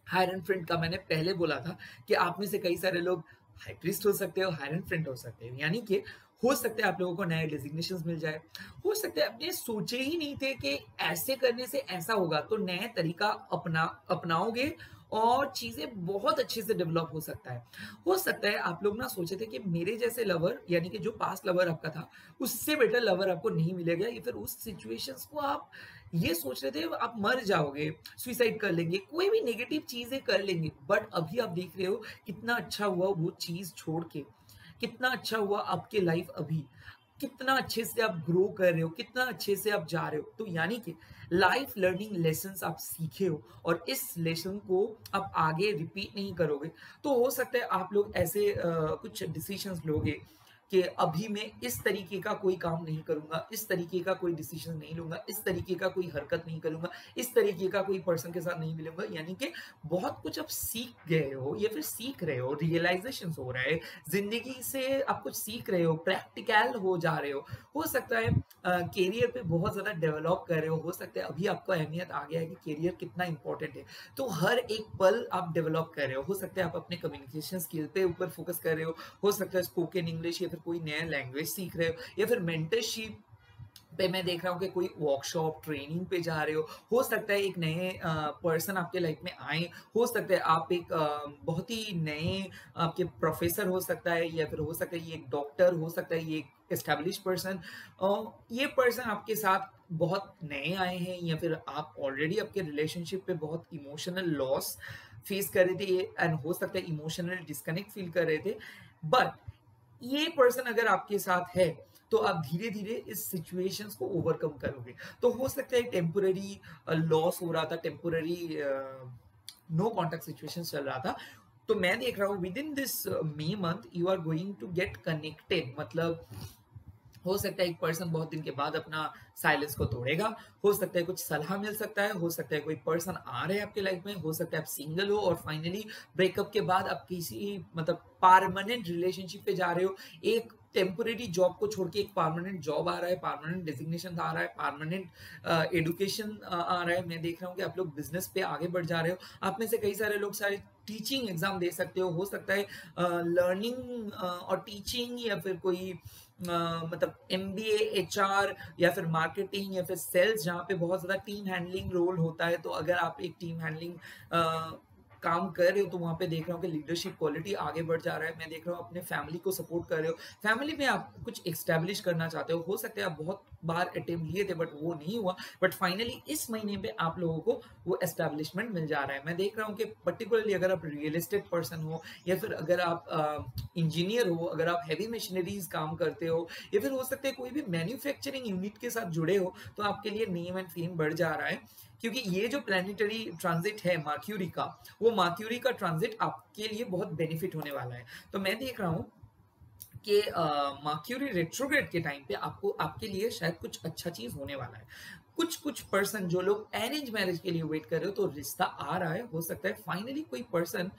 हायर फ्रेंड का। मैंने पहले बोला था कि आप में से कई सारे लोग हाई प्रीस्ट हो सकते हो, हायर फ्रेंड हो सकते हो। यानी कि हो सकता है आप लोगों को नए डेजिग्नेशंस मिल जाए, हो सकता है अपने सोचे ही नहीं थे कि ऐसे करने से ऐसा होगा, तो नए तरीका अपनाओगे और चीजें बहुत अच्छे से डेवलप हो सकता है। हो सकता है आप लोग ना सोचे थे कि मेरे जैसे लवर, यानी कि जो पास्ट लवर आपका था, उससे बेटर लवर आपको नहीं मिलेगा, या फिर उस सिचुएशंस को आप ये सोच रहे थे आप मर जाओगे, सुइसाइड कर लेंगे, कोई भी नेगेटिव चीजें कर लेंगे। बट अभी आप देख रहे हो कितना अच्छा हुआ वो चीज छोड़ के, कितना अच्छा हुआ आपके लाइफ अभी, कितना अच्छे से आप ग्रो कर रहे हो, कितना अच्छे से आप जा रहे हो। तो यानी कि लाइफ लर्निंग लेसन्स आप सीखे हो, और इस लेसन को आप आगे रिपीट नहीं करोगे। तो हो सकता है आप लोग ऐसे कुछ डिसीजंस लोगे कि अभी मैं इस तरीके का कोई काम नहीं करूंगा, इस तरीके का कोई डिसीजन नहीं लूंगा, इस तरीके का कोई हरकत नहीं करूंगा, इस तरीके का कोई पर्सन के साथ नहीं मिलूंगा। यानी कि बहुत कुछ आप सीख गए हो या फिर सीख रहे हो, रियलाइजेशन हो रहा है, जिंदगी से आप कुछ सीख रहे हो, प्रैक्टिकल हो जा रहे हो सकता है कैरियर पे बहुत ज्यादा डेवलप कर रहे हो सकता है अभी आपको अहमियत आ गया है कि कैरियर कितना इंपॉर्टेंट है। तो हर एक पल आप डेवलप कर रहे हो सकता है आप अपने कम्युनिकेशन स्किल पे ऊपर फोकस कर रहे हो सकता है स्पोकन इंग्लिश या फिर कोई नया लैंग्वेज सीख रहे हो, या फिर मेंटरशिप पे मैं देख रहा हूँ कि कोई वर्कशॉप ट्रेनिंग पे जा रहे हो सकता है एक नए पर्सन आपके लाइफ में आए, हो सकता है आप एक बहुत ही नए आपके प्रोफेसर हो सकता है, या फिर हो सकता है ये एक डॉक्टर हो सकता है, ये एक एस्टेब्लिश पर्सन, ये पर्सन आपके साथ बहुत नए आए हैं, या फिर आप ऑलरेडी आपके रिलेशनशिप पे बहुत इमोशनल लॉस फेस कर रहे थे एंड हो सकता है इमोशनल डिस्कनेक्ट फील कर रहे थे। बट ये पर्सन अगर आपके साथ है तो आप धीरे धीरे इस सिचुएशंस को ओवरकम करोगे। तो हो सकता है टेम्पोररी लॉस हो रहा था, टेम्पोररी नो कॉन्टेक्ट सिचुएशन चल रहा था। तो मैं देख रहा हूँ within this May month you are going to get connected. मतलब हो सकता है एक पर्सन बहुत दिन के बाद अपना साइलेंस को तोड़ेगा, हो सकता है कुछ सलाह मिल सकता है, हो सकता है कोई पर्सन आ रहे हैं आपके लाइफ में, हो सकता है आप सिंगल हो और फाइनली ब्रेकअप के बाद आप किसी मतलब परमानेंट रिलेशनशिप पे जा रहे हो। एक टेम्पोरेरी जॉब को छोड़ के एक परमानेंट जॉब आ रहा है, परमानेंट डेजिग्नेशन आ रहा है, परमानेंट एडुकेशन आ रहा है। मैं देख रहा हूँ कि आप लोग बिजनेस पे आगे बढ़ जा रहे हो। आप में से कई सारे लोग सारे टीचिंग एग्जाम दे सकते हो सकता है लर्निंग और टीचिंग, या फिर कोई मतलब MBA HR या फिर मार्केटिंग या फिर सेल्स, जहाँ पे बहुत ज्यादा टीम हैंडलिंग रोल होता है। तो अगर आप एक टीम हैंडलिंग काम कर रहे हो तो वहां पे देख रहा हूँ कि लीडरशिप क्वालिटी आगे बढ़ जा रहा है। मैं देख रहा हूँ अपने फैमिली को सपोर्ट कर रहे हो, फैमिली में आप कुछ एक्स्टैब्लिश करना चाहते हो सकता है आप बहुत बार अटेम्प्ट लिए थे बट वो नहीं हुआ, बट फाइनली इस महीने में आप लोगों को वो एस्टैब्लिशमेंट मिल जा रहा है। मैं देख रहा हूँ कि पर्टिकुलरली अगर आप रियल एस्टेट पर्सन हो, या फिर अगर आप इंजीनियर हो, अगर आप हैवी मशीनरीज काम करते हो, या फिर हो सकता है कोई भी मैन्युफैक्चरिंग यूनिट के साथ जुड़े हो, तो आपके लिए नेम एंड फेम बढ़ जा रहा है। क्योंकि ये जो प्लानिटरी ट्रांजिट है मर्क्यूरी का, वो मर्क्यूरी का ट्रांजिट आपके लिए बहुत बेनिफिट होने वाला है। तो मैं देख रहा हूँ कि मर्क्यूरी रेट्रोग्रेड के टाइम पे आपको आपके लिए शायद कुछ अच्छा चीज होने वाला है। कुछ कुछ पर्सन जो लोग अरेंज मैरिज के लिए वेट कर रहे हो, तो रिश्ता आ रहा है, हो सकता है फाइनली कोई पर्सन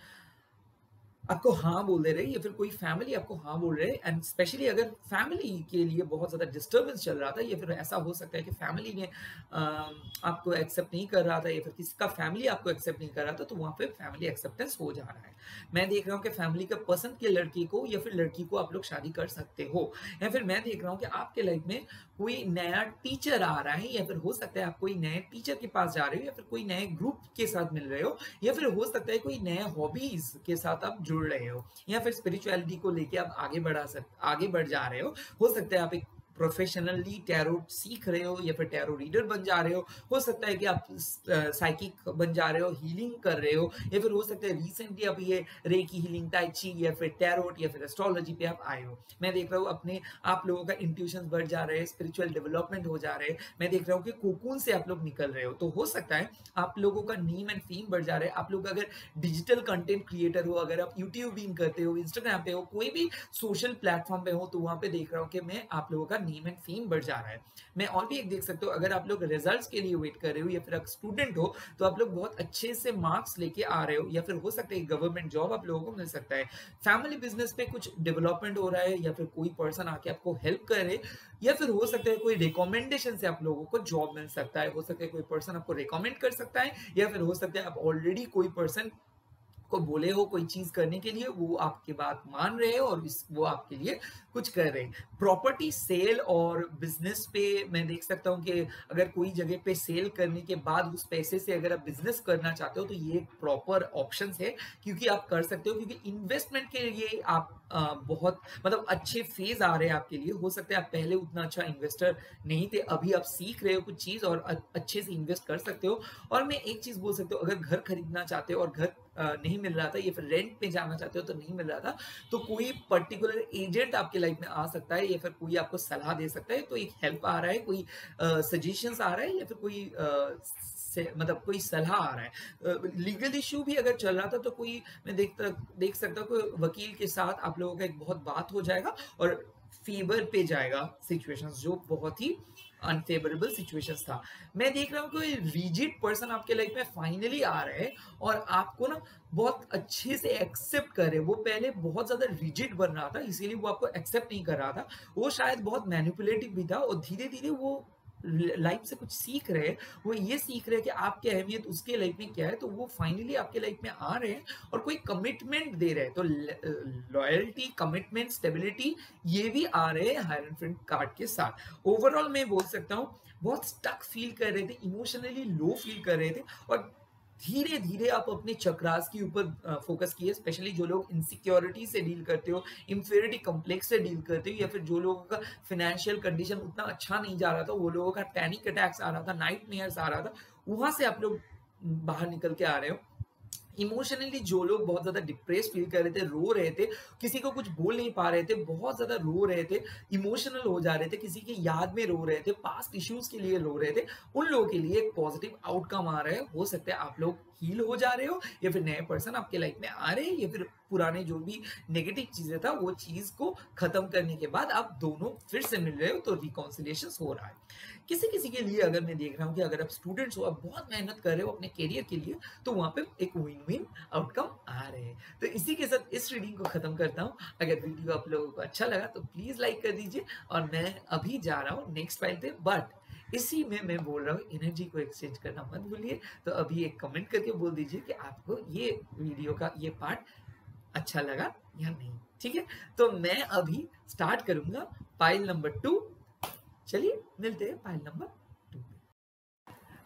आपको हाँ बोल दे रहे हैं, या फिर कोई फैमिली आपको हाँ बोल रहे हैं। एंड स्पेशली अगर फैमिली के लिए बहुत ज़्यादा डिस्टर्बेंस चल रहा था, या फिर ऐसा हो सकता है कि फैमिली ने आपको एक्सेप्ट नहीं कर रहा था, या फिर किसी का फैमिली आपको एक्सेप्ट नहीं कर रहा था, तो वहाँ पे फैमिली एक्सेप्टेंस हो जा रहा है। मैं देख रहा हूँ कि फैमिली का पसंद के लड़की को या फिर लड़की को आप लोग शादी कर सकते हो। या फिर मैं देख रहा हूँ कि आपके लाइफ में कोई नया टीचर आ रहा है, या फिर हो सकता है आप कोई नए टीचर के पास जा रहे हो, या फिर कोई नए ग्रुप के साथ मिल रहे हो, या फिर हो सकता है कोई नए हॉबीज के साथ आप जुड़ रहे हो, या फिर स्पिरिचुअलिटी को लेके आप आगे बढ़ जा रहे हो सकता है आप एक प्रोफेशनली टैरो सीख रहे हो, या फिर टैरो रीडर बन जा रहे हो सकता है कि आप साइकिक बन जा रहे हो, हीलिंग कर रहे हो, या फिर हो सकता है रिसेंटली आप ये रेकी हीलिंग, tai chi या फिर टैरोट या फिर एस्ट्रोलॉजी पे आप आए हो। मैं देख रहा हूँ अपने आप लोगों का इंट्यूशन बढ़ जा रहे हैं, स्पिरिचुअल डेवलपमेंट हो जा रहे हैं। मैं देख रहा हूँ कि कोकून से आप लोग निकल रहे हो, तो हो सकता है आप लोगों का नेम एंड फेम बढ़ जा रहा है। आप लोग अगर डिजिटल कंटेंट क्रिएटर हो, अगर आप यूट्यूबिंग करते हो, इंस्टाग्राम पे हो, कोई भी सोशल प्लेटफॉर्म पे हो, तो वहां पे देख रहा हूँ कि मैं आप लोगों का नेम एंड फेम बढ़ जा रहा है। मैं और भी एक देख सकते हो, अगर आप लोग रिजल्ट्स के लिए वेट कर रहे हो, या फिर आप स्टूडेंट हो, तो आप लोग बहुत अच्छे से मार्क्स लेके आ रहे हो, या फिर हो सकता है गवर्नमेंट जॉब आप लोगों को मिल सकता है। फैमिली बिजनेस पे कुछ डेवलपमेंट हो रहा है, या फिर कोई पर्सन आके आपको हेल्प करे, या फिर हो सकता है कोई रिकमेंडेशन से आप लोगों को जॉब मिल सकता है। हो सकता है कोई पर्सन आपको रिकमेंड कर सकता है, या फिर हो सकता है आप ऑलरेडी कोई पर्सन को बोले हो कोई चीज करने के लिए, वो आपकी बात मान रहे हो और वो आपके लिए कुछ कर रहे हैं। प्रॉपर्टी सेल और बिजनेस पे मैं देख सकता हूँ कि अगर कोई जगह पे सेल करने के बाद उस पैसे से अगर आप बिजनेस करना चाहते हो, तो ये एक प्रॉपर ऑप्शन है, क्योंकि आप कर सकते हो, क्योंकि इन्वेस्टमेंट के लिए आप बहुत मतलब अच्छे फेज आ रहे हैं आपके लिए। हो सकता है आप पहले उतना अच्छा इन्वेस्टर नहीं थे, अभी आप सीख रहे हो कुछ चीज और अच्छे से इन्वेस्ट कर सकते हो। और मैं एक चीज बोल सकता हूँ, अगर घर खरीदना चाहते हो और घर नहीं मिल रहा था, या फिर रेंट पे जाना चाहते हो तो नहीं मिल रहा था, तो कोई पर्टिकुलर एजेंट आपके लाइफ में आ सकता है, या फिर कोई आपको सलाह दे सकता है। तो एक हेल्प आ रहा है, कोई सजेशंस आ रहा है, या फिर कोई मतलब कोई सलाह आ रहा है। लीगल इश्यू भी अगर चल रहा था, तो कोई मैं देख सकता हूँ कोई वकील के साथ आप लोगों का एक बहुत बात हो जाएगा और फेवर पे जाएगा सिचुएशंस, जो बहुत ही अनफेवरेबल सिचुएशंस था। मैं देख रहा हूँ कोई रिजिड पर्सन आपके लाइफ में फाइनली आ रहे हैं, और आपको ना बहुत अच्छे से एक्सेप्ट करे। वो पहले बहुत ज्यादा रिजिड बन रहा था, इसीलिए वो आपको एक्सेप्ट नहीं कर रहा था। वो शायद बहुत मैनिपुलेटिव भी था, और धीरे धीरे वो लाइफ से कुछ सीख रहे हैं। वो ये सीख रहे हैं कि आपकी अहमियत उसके लाइफ में क्या है, तो वो फाइनली आपके लाइफ में आ रहे हैं और कोई कमिटमेंट दे रहे हैं। तो लॉयल्टी, कमिटमेंट, स्टेबिलिटी, ये भी आ रहे हैं हायरन कार्ड के साथ। ओवरऑल मैं बोल सकता हूँ बहुत स्टक फील कर रहे थे, इमोशनली लो फील कर रहे थे, और धीरे धीरे आप अपने चक्रास के ऊपर फोकस किए। स्पेशली जो लोग इनसिक्योरिटी से डील करते हो, इंफीरियरिटी कॉम्प्लेक्स से डील करते हो, या फिर जो लोगों का फाइनेंशियल कंडीशन उतना अच्छा नहीं जा रहा था, वो लोगों का पैनिक अटैक्स आ रहा था, नाइटमेयर्स आ रहा था, वहां से आप लोग बाहर निकल के आ रहे हो। इमोशनली जो लोग बहुत ज्यादा डिप्रेस फील कर रहे थे, रो रहे थे, किसी को कुछ बोल नहीं पा रहे थे, बहुत ज्यादा रो रहे थे, इमोशनल हो जा रहे थे, किसी की याद में रो रहे थे, पास्ट इश्यूज के लिए रो रहे थे, उन लोगों के लिए एक पॉजिटिव आउटकम आ रहा है। हो सकता है आप लोग हील हो जा रहे हो, या फिर नए पर्सन आपके लाइफ में आ रहे हैं, या फिर पुराने जो भी नेगेटिव चीजें था वो चीज को खत्म करने के बाद आप दोनों फिर से मिल रहे हो, तो रिकॉन्सिलिएशन हो रहा है। किसी किसी के लिए अगर मैं देख रहा हूँ कि अगर आप स्टूडेंट्स हो, आप बहुत मेहनत कर रहे हो अपने करियर के लिए, तो वहां पे एक विन विन आउटकम आ रहे हैं। तो इसी के साथ इस रीडिंग को खत्म करता हूँ। अगर वीडियो आप लोगों को अच्छा लगा तो प्लीज लाइक कर दीजिए, और मैं अभी जा रहा हूँ नेक्स्ट फाइल पे, बट इसी में मैं बोल रहा हूँ एनर्जी को एक्सचेंज करना मत भूलिए। तो अभी एक कमेंट करके बोल दीजिए कि आपको ये वीडियो का ये पार्ट अच्छा लगा या नहीं, ठीक है। तो मैं अभी स्टार्ट करूंगा फाइल नंबर 2। चलिए मिलते हैं फाइल नंबर 2 पे।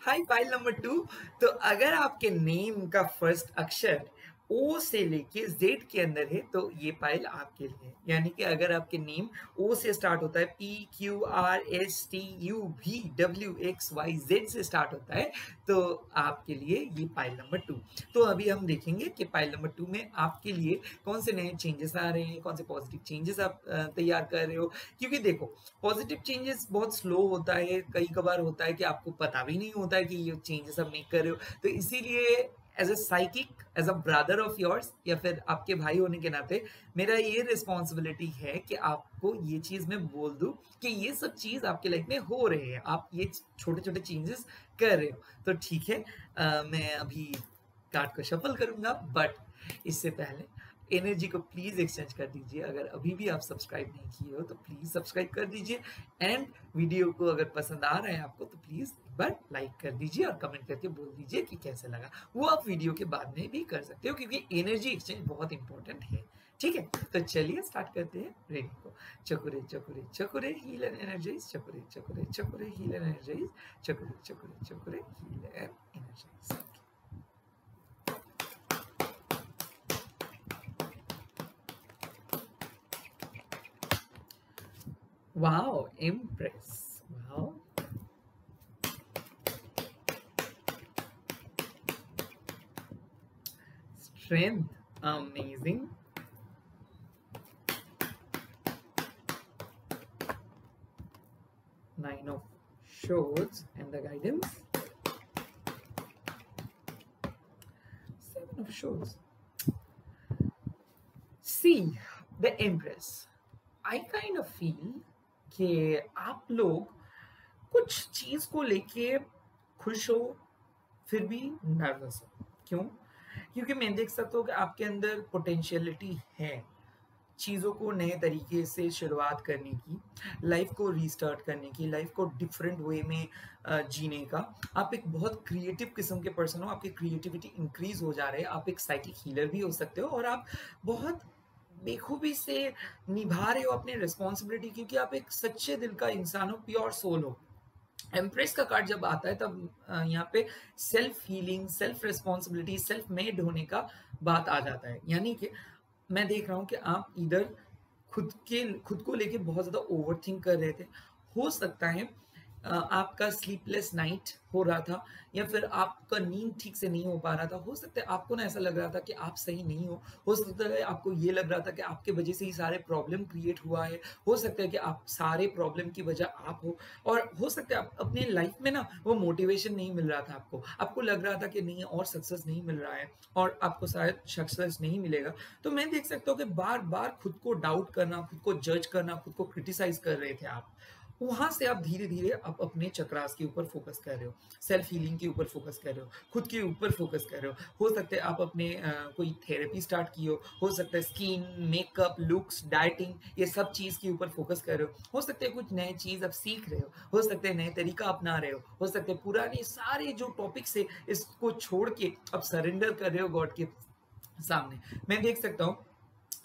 हाय, फाइल नंबर 2। तो अगर आपके नेम का फर्स्ट अक्षर ओ से लेके जेड के अंदर है, तो ये फाइल आपके लिए है। यानी कि अगर आपके नेम ओ से स्टार्ट होता है, PQRSTUVWXYZ से स्टार्ट होता है, तो आपके लिए ये फाइल नंबर 2। तो अभी हम देखेंगे कि फाइल नंबर 2 में आपके लिए कौन से नए चेंजेस आ रहे हैं, कौन से पॉजिटिव चेंजेस आप तैयार कर रहे हो। क्योंकि देखो, पॉजिटिव चेंजेस बहुत स्लो होता है, कई कबार होता है कि आपको पता भी नहीं होता है कि ये चेंजेस आप मेक कर रहे हो। तो इसीलिए as a psychic, as a brother of yours, या फिर आपके भाई होने के नाते मेरा ये रिस्पॉन्सिबिलिटी है कि आपको ये चीज मैं बोल दूं कि ये सब चीज आपके लाइफ में हो रहे हैं, आप ये छोटे छोटे चेंजेस कर रहे हो। तो ठीक है, मैं अभी कार्ड को शफल करूंगा, बट इससे पहले एनर्जी को प्लीज एक्सचेंज कर दीजिए। अगर अभी भी आप सब्सक्राइब नहीं किए हो तो प्लीज सब्सक्राइब कर दीजिए, एंड वीडियो को अगर पसंद आ रहा है आपको तो प्लीज एक बार लाइक कर दीजिए और कमेंट करके बोल दीजिए कि कैसे लगा। वो आप वीडियो के बाद में भी कर सकते हो, क्योंकि एनर्जी एक्सचेंज बहुत इंपॉर्टेंट है। ठीक है, तो चलिए स्टार्ट करते हैं रीडिंग को। Cho Ku Rei Cho Ku Rei Cho Ku Rei heal and energize, Cho Ku Rei Cho Ku Rei Cho Ku Rei heal and energize, Cho Ku Rei Cho Ku Rei Cho Ku Rei heal and energize. Wow, Empress. Wow. Strength. Amazing. Nine of Swords and the guidance. Seven of Swords. See, the Empress. I kind of feel कि आप लोग कुछ चीज को लेके खुश हो फिर भी नर्वस हो। क्यों? क्योंकि मैं देख सकता हूँ कि आपके अंदर पोटेंशियलिटी है चीज़ों को नए तरीके से शुरुआत करने की, लाइफ को रीस्टार्ट करने की, लाइफ को डिफरेंट वे में जीने का। आप एक बहुत क्रिएटिव किस्म के पर्सन हो, आपकी क्रिएटिविटी इंक्रीज हो जा रही है, आप एक साइकिक हीलर भी हो सकते हो, और आप बहुत बेखूबी से निभा रहे हो अपनी रिस्पॉन्सिबिलिटी, क्योंकि आप एक सच्चे दिल का इंसान हो, प्योर सोल हो। एम्प्रेस का कार्ड जब आता है तब यहाँ पे self healing, self responsibility, self made होने का बात आ जाता है। यानी कि मैं देख रहा हूँ कि आप इधर खुद को लेके बहुत ज्यादा ओवर थिंक कर रहे थे। हो सकता है आपका स्लीपलेस नाइट हो रहा था, या फिर आपका नींद ठीक से नहीं हो पा रहा था। हो सकता है आपको ना ऐसा लग रहा था कि आप सही नहीं हो सकता है आपको ये लग रहा था कि आपके वजह से ही सारे प्रॉब्लम क्रिएट हुआ है, हो सकता है कि आप सारे प्रॉब्लम की वजह आप हो, और हो सकता है आप अपने लाइफ में ना वो मोटिवेशन नहीं मिल रहा था, आपको लग रहा था कि नहीं और सक्सेस नहीं मिल रहा है, और आपको शायद सक्सेस नहीं मिलेगा। तो मैं देख सकता हूँ कि बार बार खुद को डाउट करना, खुद को जज करना, खुद को क्रिटिसाइज कर रहे थे आप। वहां से आप धीरे धीरे आप अपने चक्रास के ऊपर फोकस कर रहे हो, सेल्फ हीलिंग के ऊपर फोकस कर रहे हो, खुद के ऊपर फोकस कर रहे हो सकता है आप अपने कोई थेरेपी स्टार्ट की हो सकता है स्किन, मेकअप, लुक्स, डाइटिंग, ये सब चीज के ऊपर फोकस कर रहे हो सकता है कुछ नए चीज आप सीख रहे हो सकता है नए तरीका अपना रहे हो सकता है पुराने सारे जो टॉपिक्स है इसको छोड़ के आप सरेंडर कर रहे हो गॉड के सामने। मैं देख सकता हूँ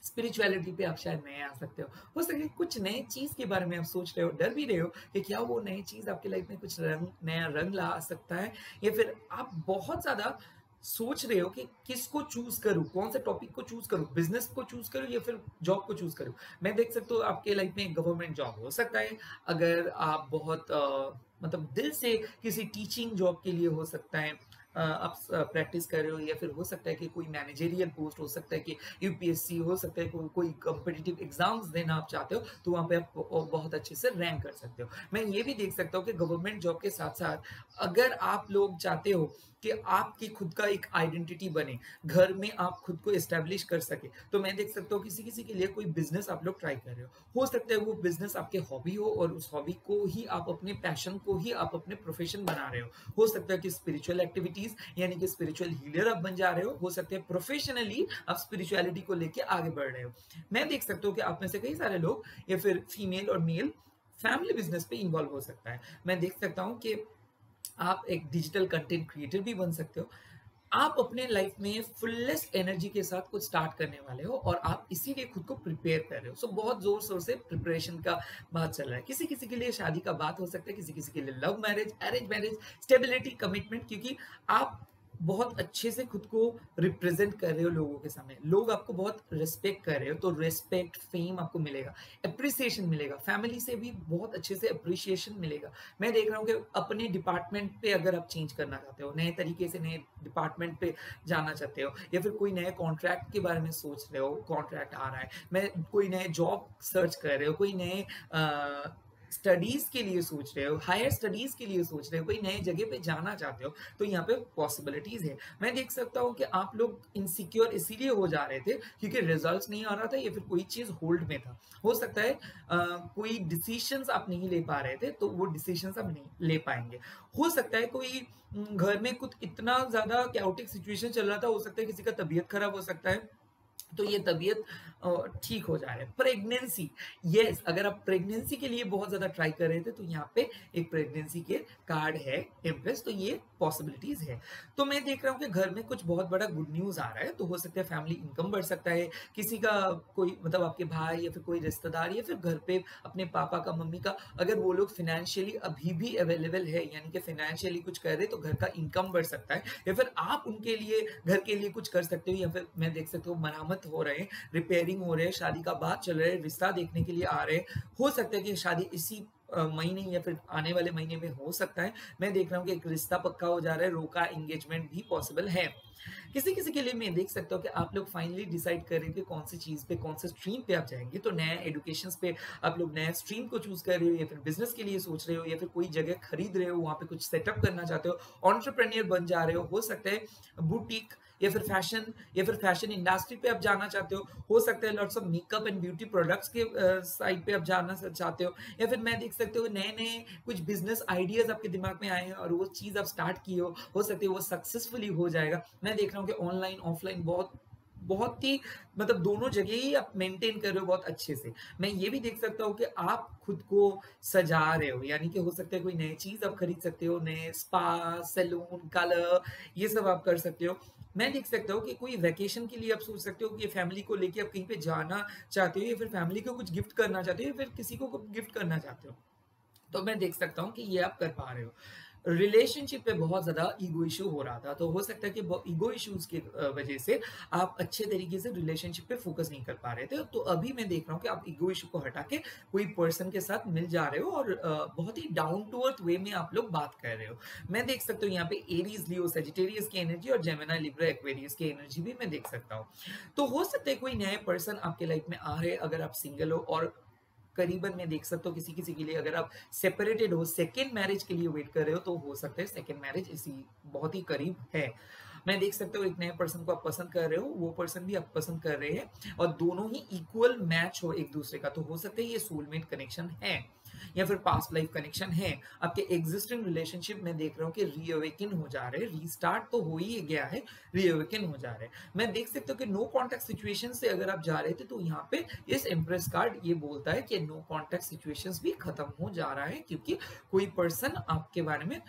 स्पिरिचुअलिटी पे आप शायद नए आ सकते हो सकता है कुछ नए चीज के बारे में आप सोच रहे हो, डर भी रहे हो कि क्या वो नई चीज आपके लाइफ में कुछ नया रंग ला सकता है, या फिर आप बहुत ज्यादा सोच रहे हो कि किसको चूज करूं, कौन से टॉपिक को चूज करूं, बिजनेस को चूज करूं या फिर जॉब को चूज करूं। मैं देख सकता हूँ आपके लाइफ में गवर्नमेंट जॉब हो सकता है, अगर आप बहुत मतलब दिल से किसी टीचिंग जॉब के लिए हो सकता है आप प्रैक्टिस कर रहे हो, या फिर हो सकता है कि कोई मैनेजरियल पोस्ट, हो सकता है कि यूपीएससी, हो सकता है कोई कॉम्पिटिटिव एग्जाम्स देना आप चाहते हो तो वहाँ पे आप बहुत अच्छे से रैंक कर सकते हो। मैं ये भी देख सकता हूँ कि गवर्नमेंट जॉब के साथ साथ अगर आप लोग चाहते हो कि आपकी खुद का एक आइडेंटिटी बने, घर में आप खुद को एस्टेब्लिश कर सके, तो मैं देख सकता हूँ किसी किसी के लिए कोई बिजनेस आप लोग ट्राई कर रहे हो सकता है वो बिजनेस आपके हॉबी हो और उस हॉबी को ही आप अपने पैशन को ही आप अपने प्रोफेशन बना रहे हो सकता है कि स्पिरिचुअल एक्टिविटीज यानी कि स्पिरिचुअल हीलर आप बन जा रहे हो सकता है प्रोफेशनली आप स्पिरिचुअलिटी को लेके आगे बढ़ रहे हो। मैं देख सकता हूँ कि आप में से कई सारे लोग या फिर फीमेल और मेल फैमिली बिजनेस पे इन्वॉल्व हो सकता है। मैं देख सकता हूँ कि आप एक डिजिटल कंटेंट क्रिएटर भी बन सकते हो। आप अपने लाइफ में फुलेस्ट एनर्जी के साथ कुछ स्टार्ट करने वाले हो और आप इसीलिए खुद को प्रिपेयर कर रहे हो। सो बहुत जोर शोर से प्रिपरेशन का बात चल रहा है। किसी किसी के लिए शादी का बात हो सकता है, किसी किसी के लिए love marriage, arrange marriage, stability, commitment, क्योंकि आप बहुत अच्छे से खुद को रिप्रेजेंट कर रहे हो लोगों के सामने, लोग आपको बहुत रिस्पेक्ट कर रहे हो, तो रिस्पेक्ट, फेम आपको मिलेगा, अप्रिसिएशन मिलेगा, फैमिली से भी बहुत अच्छे से अप्रिसिएशन मिलेगा। मैं देख रहा हूँ कि अपने डिपार्टमेंट पे अगर आप चेंज करना चाहते हो, नए तरीके से नए डिपार्टमेंट पे जाना चाहते हो, या फिर कोई नए कॉन्ट्रैक्ट के बारे में सोच रहे हो, कॉन्ट्रैक्ट आ रहा है, मैं कोई नए जॉब सर्च कर रहे हो, कोई नए स्टडीज के लिए सोच रहे हो, हायर स्टडीज के लिए सोच रहे हो, कोई नए जगह पे जाना चाहते हो, तो यहाँ पे पॉसिबिलिटीज है। मैं देख सकता हूँ कि आप लोग इनसिक्योर इसीलिए हो जा रहे थे क्योंकि रिजल्ट्स नहीं आ रहा था या फिर कोई चीज होल्ड में था। हो सकता है कोई डिसीशंस आप नहीं ले पा रहे थे, तो वो डिसीशंस आप नहीं ले पाएंगे। हो सकता है कोई घर में कुछ इतना ज्यादा कैओटिक सिचुएशन चल रहा था, हो सकता है किसी का तबीयत खराब हो सकता है, तो ये तबीयत ठीक हो जा रहा है। प्रेगनेंसी, यस, अगर आप प्रेगनेंसी के लिए बहुत ज्यादा ट्राई कर रहे थे तो यहाँ पे एक प्रेगनेंसी के कार्ड है एम्प्रेस, तो ये पॉसिबिलिटीज है। तो मैं देख रहा हूँ कि घर में कुछ बहुत बड़ा गुड न्यूज आ रहा है, तो हो सकता है फैमिली इनकम बढ़ सकता है, किसी का कोई मतलब आपके भाई या फिर कोई रिश्तेदार या फिर घर पे अपने पापा का, मम्मी का, अगर वो लोग फाइनेंशियली अभी भी अवेलेबल है, यानी कि फाइनेंशियली कुछ कर रहे, तो घर का इनकम बढ़ सकता है, या फिर आप उनके लिए घर के लिए कुछ कर सकते हो, या फिर मैं देख सकता हूँ मरम्मत हो रहे हैं, रिपेयरिंग हो रहे हैं, शादी का बात चल रहा है, रिश्ता देखने के लिए आ रहे हैं। हो सकता है कि शादी इसी महीने या फिर आने वाले महीने में हो सकता है। मैं देख रहा हूँ कि एक रिश्ता पक्का हो जा रहा है, रोका एंगेजमेंट भी पॉसिबल है। किसी किसी के लिए मैं देख सकता हूँ कि आप लोग फाइनली डिसाइड करें कि कौन सी चीज पे, कौन से स्ट्रीम पे आप जाएंगे, तो नया एजुकेशन पे आप लोग नया स्ट्रीम को चूज कर रहे हो, या फिर बिजनेस के लिए सोच रहे हो, या फिर कोई जगह खरीद रहे हो, वहां पे कुछ सेटअप करना चाहते हो, ऑन्टरप्रेन्योर बन जा रहे हो सकता है बुटीक या फिर फैशन इंडस्ट्री पे आप जाना चाहते हो सकता है lots of makeup and beauty products के साइड पे आप जाना चाहते हो, या फिर मैं देख सकते हो नए नए कुछ बिजनेस आइडियाज आपके दिमाग में आए हैं और वो चीज आप स्टार्ट किए हो सकता है वो सक्सेसफुली हो जाएगा। मैं देख रहा हूँ कि ऑनलाइन ऑफलाइन बहुत बहुत ही मतलब दोनों जगह ही आप मेंटेन कर रहे हो बहुत अच्छे से। मैं ये भी देख सकता हूँ कि आप खुद को सजा रहे हो, यानी कि हो सकता है कोई नई चीज आप खरीद सकते हो, नए स्पा, सैलून, कलर, ये सब आप कर सकते हो। मैं देख सकता हूँ कि कोई वैकेशन के लिए आप सोच सकते हो कि फैमिली को लेके आप कहीं पे जाना चाहते हो, या फिर फैमिली को कुछ गिफ्ट करना चाहते हो, या फिर किसी को गिफ्ट करना चाहते हो, तो मैं देख सकता हूँ कि ये आप कर पा रहे हो। रिलेशनशिप पे बहुत ज्यादा ईगो इशू हो रहा था, तो हो सकता है कि ईगो इश्यूज की वजह से आप अच्छे तरीके से रिलेशनशिप पे फोकस नहीं कर पा रहे थे। तो अभी मैं देख रहा हूँ कि आप ईगो इशू को हटा के कोई पर्सन के साथ मिल जा रहे हो और बहुत ही डाउन टू अर्थ वे में आप लोग बात कर रहे हो। मैं देख सकता हूँ यहाँ पे एरीज, लियो, सेजिटेरियस की एनर्जी और जेमिनी, लिब्रा, एक्वेरियस की एनर्जी भी मैं देख सकता हूँ। तो हो सकता है कोई नए पर्सन आपके लाइफ में आ रहे हैं अगर आप सिंगल हो, और करीबन मैं देख सकता हूँ किसी किसी के लिए अगर आप सेपरेटेड हो, सेकेंड मैरिज के लिए वेट कर रहे हो, तो हो सकता है सेकेंड मैरिज इसी बहुत ही करीब है। मैं देख सकता हूँ एक नए पर्सन को आप पसंद कर रहे हो, वो पर्सन भी आप पसंद कर रहे हैं, और दोनों ही इक्वल मैच हो एक दूसरे का, तो हो सकता है ये सोलमेट कनेक्शन है या फिर पास्ट लाइफ कनेक्शन है। आपके एग्जिस्टिंग रिलेशनशिप में देख रहा हूँ कि रीअवेकन हो जा रहे हैं, रीस्टार्ट तो हो ही गया है, रीअवेकन हो जा रहे हैं। मैं देख सकता हूँ कि नो कॉन्टैक्ट सिचुएशन से अगर आप जा रहे थे, तो यहाँ पे इस एम्प्रेस कार्ड ये बोलता है कि नो कॉन्टैक्ट सिचुएशंस भी खत्म हो जा रहा है, क्योंकि कोई पर्सन आपके बारे में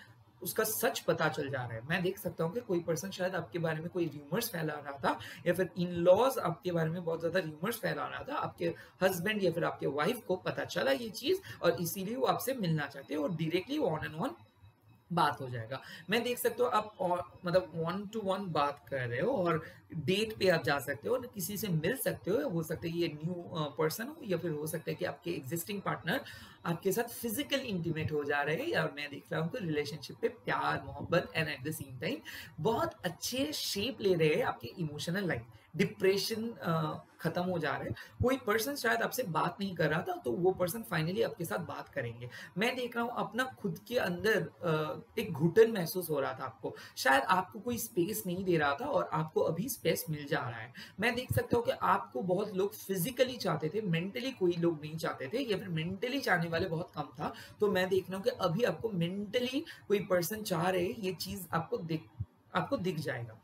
उसका सच पता चल जा रहा है। मैं देख सकता हूँ कि कोई पर्सन शायद आपके बारे में कोई रूमर्स फैला रहा था, या फिर इन लॉज आपके बारे में बहुत ज्यादा रूमर्स फैला रहा था, आपके हस्बैंड या फिर आपके वाइफ को पता चला ये चीज, और इसीलिए वो आपसे मिलना चाहते हैं, और डायरेक्टली ऑन एंड ऑन बात हो जाएगा। मैं देख सकते हो आप मतलब 1 to 1 बात कर रहे हो, और डेट पे आप जा सकते हो और किसी से मिल सकते हो सकता है ये न्यू पर्सन हो, या फिर हो सकता है कि आपके एग्जिस्टिंग पार्टनर आपके साथ फिजिकल इंटीमेट हो जा रहे हैं, या मैं देख रहा हूँ कि रिलेशनशिप पे प्यार, मोहब्बत and at the same time बहुत अच्छे शेप ले रहे हैं आपके इमोशनल लाइफ। डिप्रेशन खत्म हो जा रहा है, कोई पर्सन शायद आपसे बात नहीं कर रहा था, तो वो पर्सन फाइनली आपके साथ बात करेंगे। मैं देख रहा हूँ अपना खुद के अंदर एक घुटन महसूस हो रहा था आपको, शायद आपको कोई स्पेस नहीं दे रहा था, और आपको अभी स्पेस मिल जा रहा है। मैं देख सकता हूँ कि आपको बहुत लोग फिजिकली चाहते थे, मेंटली कोई लोग नहीं चाहते थे, या फिर मेंटली चाहने वाले बहुत कम था। तो मैं देख रहा हूँ कि अभी आपको मेंटली कोई पर्सन चाह रहे, ये चीज आपको दिख जाएगा।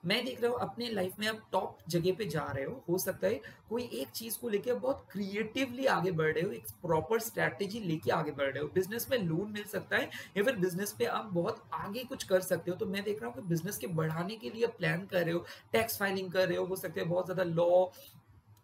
मैं देख रहा हूँ अपने लाइफ में आप टॉप जगह पे जा रहे हो सकता है कोई एक चीज को लेके बहुत क्रिएटिवली आगे बढ़ रहे हो, एक प्रॉपर स्ट्रैटेजी लेके आगे बढ़ रहे हो। बिजनेस में लोन मिल सकता है, या फिर बिजनेस पे आप बहुत आगे कुछ कर सकते हो। तो मैं देख रहा हूँ कि बिजनेस के बढ़ाने के लिए आप प्लान कर रहे हो, टैक्स फाइलिंग कर रहे हो सकता है बहुत ज्यादा लॉ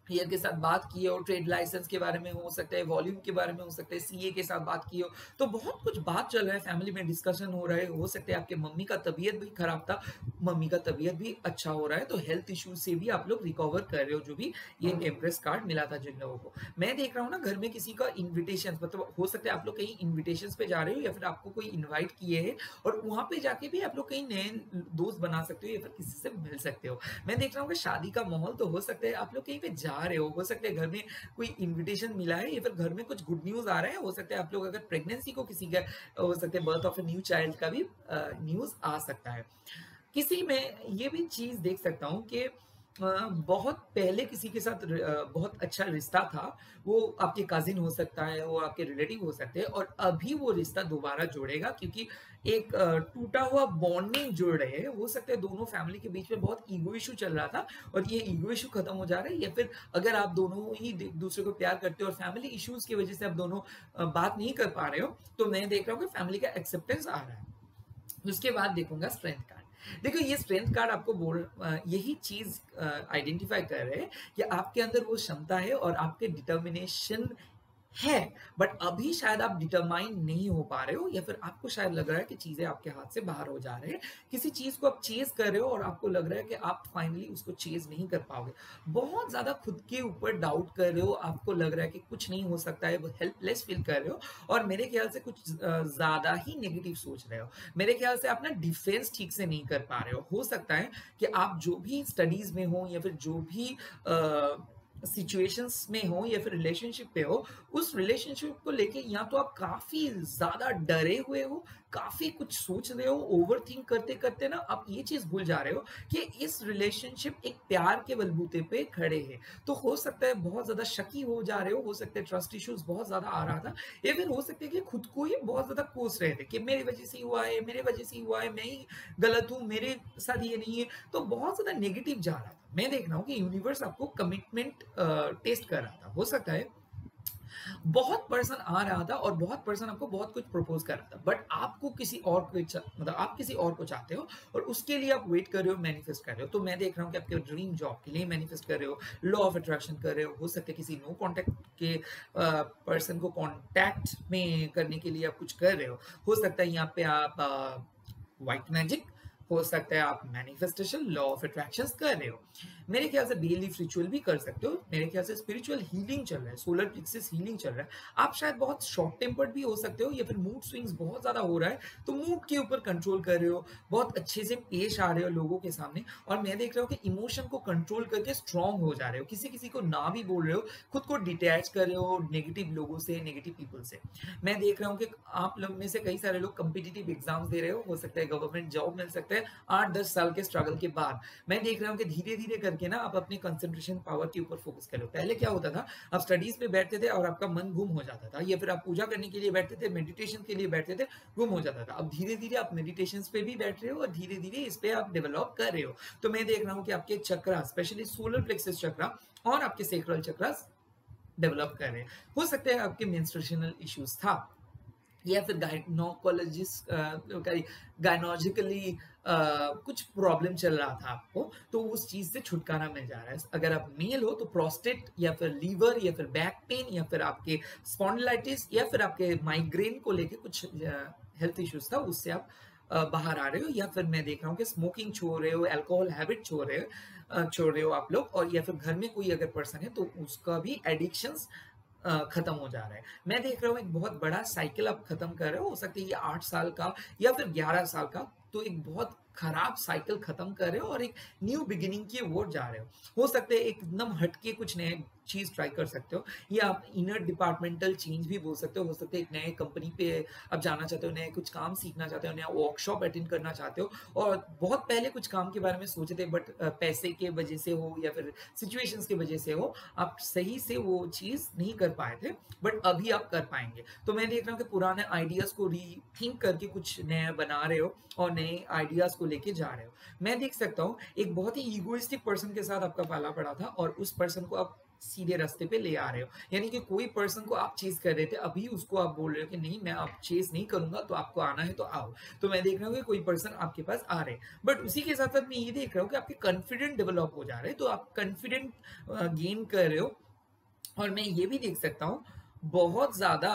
क्लियर के साथ बात की हो, ट्रेड लाइसेंस के बारे में हो सकता है, वॉल्यूम के बारे में हो सकता है, सीए के साथ बात की हो, तो बहुत कुछ बात चल रहा है, फैमिली में डिस्कशन हो रहा है। हो सकता है आपके मम्मी का तबीयत भी खराब था, मम्मी का तबीयत भी अच्छा हो रहा है, तो हेल्थ इश्यूज से भी आप लोग रिकवर कर रहे हो, जो भी ये एम्प्रेस कार्ड मिला था जिन लोगों को। मैं देख रहा हूँ ना घर में किसी का इन्विटेशन, मतलब हो सकता है आप लोग कहीं इन्विटेशन पे जा रहे हो, या फिर आपको कोई इन्वाइट किए है, और वहां पे जाके भी आप लोग कहीं नए दोस्त बना सकते हो, या फिर किसी से मिल सकते हो। मैं देख रहा हूँ कि शादी का माहौल, तो हो सकता है आप लोग कहीं पे जा रहे हो सकता है घर में कोई इन्विटेशन मिला है या फिर घर में कुछ गुड न्यूज़ आ रहा है, हो सकता है आप लोग अगर प्रेगनेंसी को किसी का हो सकता है birth of a new child का भी न्यूज़ आ सकता है। किसी में ये भी चीज़ देख सकता हूँ कि बहुत पहले किसी के साथ बहुत अच्छा रिश्ता था, वो आपके कज़िन हो सकता है, वो आपके रिलेटिव हो सकते हैं और अभी वो रिश्ता दोबारा जुड़ेगा क्योंकि एक टूटा हुआ बॉन्डिंग जुड़ रहे हैं। हो सकता है दोनों फैमिली के बीच में बहुत ईगो इश्यू चल रहा था और ये ईगो इश्यू खत्म हो जा रहा है या फिर अगर आप दोनों ही दूसरे को प्यार करते हो और फैमिली इश्यूज़ की वज़ह से आप दोनों बात नहीं कर पा रहे हो, तो मैं देख रहा हूँ कि फैमिली का एक्सेप्टेंस आ रहा है। उसके बाद देखूंगा स्ट्रेंथ कार्ड। देखो ये स्ट्रेंथ कार्ड आपको यही चीज आइडेंटिफाई कर रहे हैं कि आपके अंदर वो क्षमता है और आपके डिटर्मिनेशन है, बट अभी शायद आप डिटरमाइन नहीं हो पा रहे हो या फिर आपको शायद लग रहा है कि चीजें आपके हाथ से बाहर हो जा रहे हैं। किसी चीज को आप चेज कर रहे हो और आपको लग रहा है कि आप फाइनली उसको चेज नहीं कर पाओगे। बहुत ज्यादा खुद के ऊपर डाउट कर रहे हो, आपको लग रहा है कि कुछ नहीं हो सकता है, हेल्पलेस फील कर रहे हो और मेरे ख्याल से कुछ ज्यादा ही नेगेटिव सोच रहे हो। मेरे ख्याल से आप ना डिफेंस ठीक से नहीं कर पा रहे हो सकता है कि आप जो भी स्टडीज में हो या फिर जो भी सिचुएशंस में हो या फिर रिलेशनशिप पे हो, उस रिलेशनशिप को लेके या तो आप काफी ज्यादा डरे हुए हो, काफी कुछ सोच रहे हो, ओवरथिंक करते करते ना आप ये चीज भूल जा रहे हो कि इस रिलेशनशिप एक प्यार के बलबूते पे खड़े हैं। तो हो सकता है बहुत ज्यादा शकी हो जा रहे हो सकता है ट्रस्ट इश्यूज बहुत ज्यादा आ रहा था या फिर हो सकता है कि खुद को ही बहुत ज्यादा कोस रहे थे कि मेरी वजह से हुआ है, मेरे वजह से हुआ है, मैं ही गलत हूँ, मेरे साथ ये नहीं है। तो बहुत ज्यादा नेगेटिव जा रहा था। मैं देख रहा हूँ कि यूनिवर्स आपको कमिटमेंट टेस्ट कर रहा था। हो सकता है बहुत पर्सन आ रहा था और बहुत पर्सन आपको बहुत कुछ प्रपोज कर रहा था, बट आपको किसी और को मतलब आप किसी और को चाहते हो और उसके लिए आप वेट कर रहे हो, मैनिफेस्ट कर रहे हो। तो मैं देख रहा हूँ कि आपके ड्रीम जॉब के लिए मैनिफेस्ट कर रहे हो, लॉ ऑफ अट्रैक्शन कर रहे हो सकता है किसी नो कॉन्टेक्ट के पर्सन को कॉन्टैक्ट में करने के लिए आप कुछ कर रहे हो सकता है यहाँ पे आप व्हाइट मैजिक, हो सकता है आप मैनिफेस्टेशन, लॉ ऑफ अट्रैक्शन कर रहे हो। मेरे ख्याल से बेल लीफ रिचुअल भी कर सकते हो। मेरे ख्याल से स्पिरिचुअल हीलिंग चल रहा है, सोलर प्लेक्सस हीलिंग चल रहा है। आप शायद बहुत शॉर्ट टेम्पर्ड भी हो सकते हो या फिर मूड स्विंग्स बहुत ज्यादा हो रहा है, तो मूड के ऊपर कंट्रोल कर रहे हो, बहुत अच्छे से पेश आ रहे हो लोगों के सामने। और मैं देख रहा हूँ कि इमोशन को कंट्रोल करके स्ट्रांग हो जा रहे हो, किसी किसी को ना भी बोल रहे हो, खुद को डिटैच कर रहे हो नेगेटिव लोगों से, नेगेटिव पीपल से। मैं देख रहा हूँ कि आप लोग में से कई सारे लोग कॉम्पिटिटिव एग्जाम्स दे रहे हो सकता है गवर्नमेंट जॉब मिल सकता है 8-10 साल के स्ट्रगल के बाद। मैं देख रहा हूँ कि धीरे धीरे करके ना आप अपने कंसंट्रेशन पावर के ऊपर फोकस करो। पहले क्या होता था, आप स्टडीज पे बैठते थे और आपका मन गुम हो जाता था, या फिर आप पूजा करने के लिए बैठते थे, मेडिटेशन के लिए बैठते थे, गुम हो जाता था। अब धीरे धीरे आप मेडिटेशन पे भी बैठ रहे हो और धीरे धीरे इस पे आप डेवलप कर रहे हो। तो मैं देख रहा हूँ कि आपके चक्रा, स्पेशली सोलर प्लेक्सस चक्रा और आपके सेक्रल चक्रा डेवलप कर रहे हैं। हो सकता है आपके मेंस्ट्रुएशनल इश्यूज था या फिर गायनोलॉजिकली कुछ प्रॉब्लम चल रहा था आपको, तो उस चीज से छुटकारा मिल जा रहा है। अगर आप मेल हो तो प्रोस्टेट या फिर लीवर या फिर बैक पेन या फिर आपके स्पॉन्डिलाइटिस या फिर आपके माइग्रेन को लेके कुछ हेल्थ इश्यूज था, उससे आप बाहर आ रहे हो। या फिर मैं देख रहा हूँ कि स्मोकिंग छोड़ रहे हो, अल्कोहल हैबिट छोड़ रहे हो आप लोग, और या फिर घर में कोई अगर पर्सन है तो उसका भी एडिक्शंस खत्म हो जा रहा है। मैं देख रहा हूँ एक बहुत बड़ा साइकिल आप खत्म कर रहे हो सकता है ये 8 साल का या फिर 11 साल का, तो एक बहुत खराब साइकिल खत्म कर रहे हो और एक न्यू बिगिनिंग की ओर जा रहे हो सकता है एकदम हटके कुछ नए चीज ट्राई कर सकते हो, या आप इनर डिपार्टमेंटल चेंज भी बोल सकते हो सकता है एक नए कंपनी पे आप जाना चाहते हो, नए कुछ काम सीखना चाहते हो, नया वर्कशॉप अटेंड करना चाहते हो और बहुत पहले कुछ काम के बारे में सोचे थे, बट पैसे के वजह से हो या फिर सिचुएशंस की वजह से हो, आप सही से वो चीज नहीं कर पाए थे, बट अभी आप कर पाएंगे। तो मैं देख रहा हूँ कि पुराने आइडियाज को रीथिंक करके कुछ नया बना रहे हो और नए आइडियाज को लेके जा रहे हो। मैं देख सकता हूँ एक बहुत ही ईगोइस्टिक पर्सन के साथ आपका पाला पड़ा था और उस पर्सन को आप सीधे रास्ते पे ले आ रहे हो, यानी कि कोई पर्सन को आप चेस कर रहे थे, अभी उसको आप बोल रहे हो कि नहीं मैं आप चेस नहीं करूंगा, तो आपको आना है तो आओ। तो मैं देख रहा हूँ कि कोई पर्सन आपके पास आ रहे हैं, बट उसी के साथ साथ मैं ये देख रहा हूँ कि आपके कॉन्फिडेंट डेवलप हो जा रहे हैं, तो आप कॉन्फिडेंट गेन कर रहे हो। और मैं ये भी देख सकता हूँ बहुत ज्यादा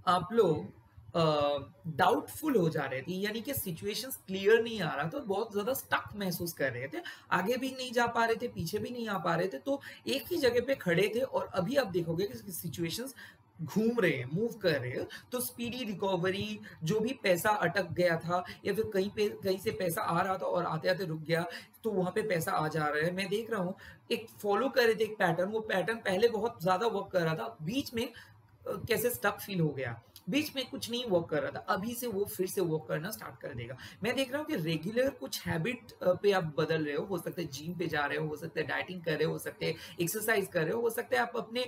आप लोग डाउटफुल हो जा रहे थे, यानी कि सिचुएशंस क्लियर नहीं आ रहा था, बहुत ज्यादा स्टक महसूस कर रहे थे, आगे भी नहीं जा पा रहे थे, पीछे भी नहीं आ पा रहे थे, तो एक ही जगह पे खड़े थे। और अभी आप देखोगे कि सिचुएशंस घूम रहे हैं, मूव कर रहे हैं, तो स्पीडी रिकवरी, जो भी पैसा अटक गया था या फिर कहीं से पैसा आ रहा था और आते-आते रुक गया, तो वहाँ पे पैसा आ जा रहा है। मैं देख रहा हूँ, एक फॉलो कर रहे थे एक पैटर्न, वो पैटर्न पहले बहुत ज़्यादा वर्क कर रहा था, बीच में कैसे स्टक फील हो गया, बीच में कुछ नहीं वर्क कर रहा था, अभी से वो फिर से वर्क करना स्टार्ट कर देगा। मैं देख रहा हूँ कि रेगुलर कुछ हैबिट पे आप बदल रहे हो सकता है जिम पे जा रहे हो सकता है डाइटिंग कर रहे हो सकते हैं एक्सरसाइज कर रहे हो सकता है आप अपने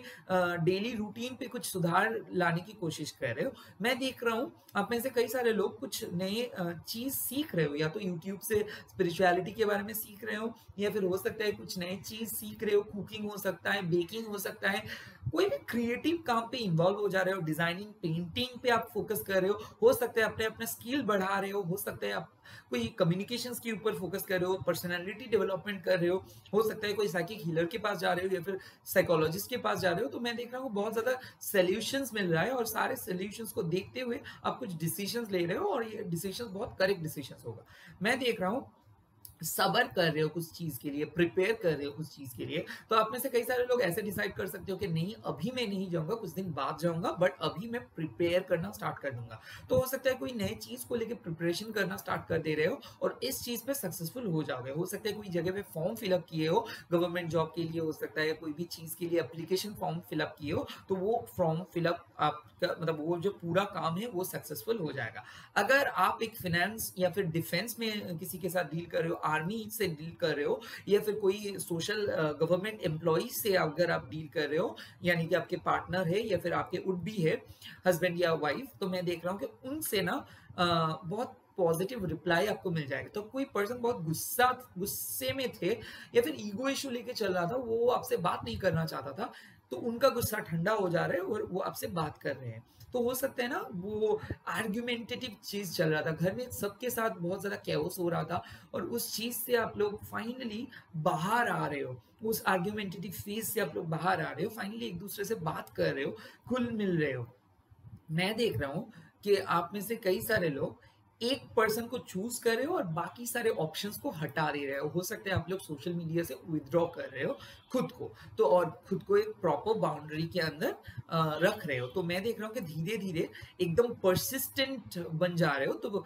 डेली रूटीन पे कुछ सुधार लाने की कोशिश कर रहे हो। मैं देख रहा हूँ आप में से कई सारे लोग कुछ नए चीज सीख रहे हो, या तो यूट्यूब से स्पिरिचुअलिटी के बारे में सीख रहे हो, या फिर हो सकता है कुछ नए चीज सीख रहे हो, कुकिंग हो सकता है, बेकिंग हो सकता है, कोई भी क्रिएटिव काम पे इन्वॉल्व हो जा रहे हो, डिजाइनिंग पेंटिंग पे आप फोकस कर रहे हो सकता है अपने अपने स्किल बढ़ा रहे हो सकता है आप कोई कम्युनिकेशंस के ऊपर फोकस कर रहे हो, पर्सनालिटी डेवलपमेंट कर रहे हो सकता है कोई साइकिक हीलर के पास जा रहे हो या फिर साइकोलॉजिस्ट के पास जा रहे हो। तो मैं देख रहा हूँ बहुत ज्यादा सॉल्यूशंस मिल रहा है और सारे सॉल्यूशंस को देखते हुए आप कुछ डिसीजंस ले रहे हो और ये डिसीजंस बहुत करेक्ट डिसीजंस होगा। मैं देख रहा हूँ सबर कर रहे हो कुछ चीज के लिए, प्रिपेयर कर रहे हो कुछ चीज के लिए। तो आप में से कई सारे लोग ऐसे डिसाइड कर सकते हो कि नहीं अभी मैं नहीं जाऊंगा, कुछ दिन बाद जाऊंगा, बट अभी मैं प्रिपेयर करना स्टार्ट कर दूंगा। तो हो सकता है कोई नए चीज को लेकर प्रिपरेशन करना स्टार्ट कर दे रहे हो और इस चीज पे सक्सेसफुल हो जाओगे। हो सकता है कोई जगह पे फॉर्म फिलअप किए हो गवर्नमेंट जॉब के लिए, हो सकता है कोई भी चीज के लिए एप्लीकेशन फॉर्म फिलअप किए हो, तो वो फॉर्म फिलअप आपका मतलब वो जो पूरा काम है वो सक्सेसफुल हो जाएगा। अगर आप एक फाइनेंस या फिर डिफेंस में किसी के साथ डील कर रहे हो, आर्मी से डील कर रहे हो, या फिर कोई सोशल गवर्नमेंट एम्प्लॉय से अगर आप डील कर रहे हो, यानी कि आपके पार्टनर है या फिर आपके वुड बी है हस्बैंड या वाइफ, तो मैं देख रहा हूँ कि उनसे ना बहुत पॉजिटिव रिप्लाई आपको मिल जाएगा। तो कोई पर्सन बहुत गुस्से में थे या फिर ईगो इशू लेके चल रहा था, वो आपसे बात नहीं करना चाहता था, तो उनका गुस्सा ठंडा हो जा रहा है और वो आपसे बात कर रहे हैं। तो हो सकता है ना वो आर्ग्यूमेंटेटिव चीज चल रहा था घर में, सबके साथ बहुत ज्यादा कैओस हो रहा था और उस चीज से आप लोग फाइनली बाहर आ रहे हो, उस आर्ग्यूमेंटेटिव फेज से आप लोग बाहर आ रहे हो, फाइनली एक दूसरे से बात कर रहे हो, खुल मिल रहे हो। मैं देख रहा हूँ कि आप में से कई सारे लोग एक पर्सन को चूज कर रहे हो और बाकी सारे ऑप्शंस को हटा दे रहे हो सकता है आप लोग सोशल मीडिया से विदड्रॉ कर रहे हो खुद को, तो और खुद को एक प्रॉपर बाउंड्री के अंदर रख रहे हो। तो मैं देख रहा हूँ कि धीरे धीरे एकदम परसिस्टेंट बन जा रहे हो। तो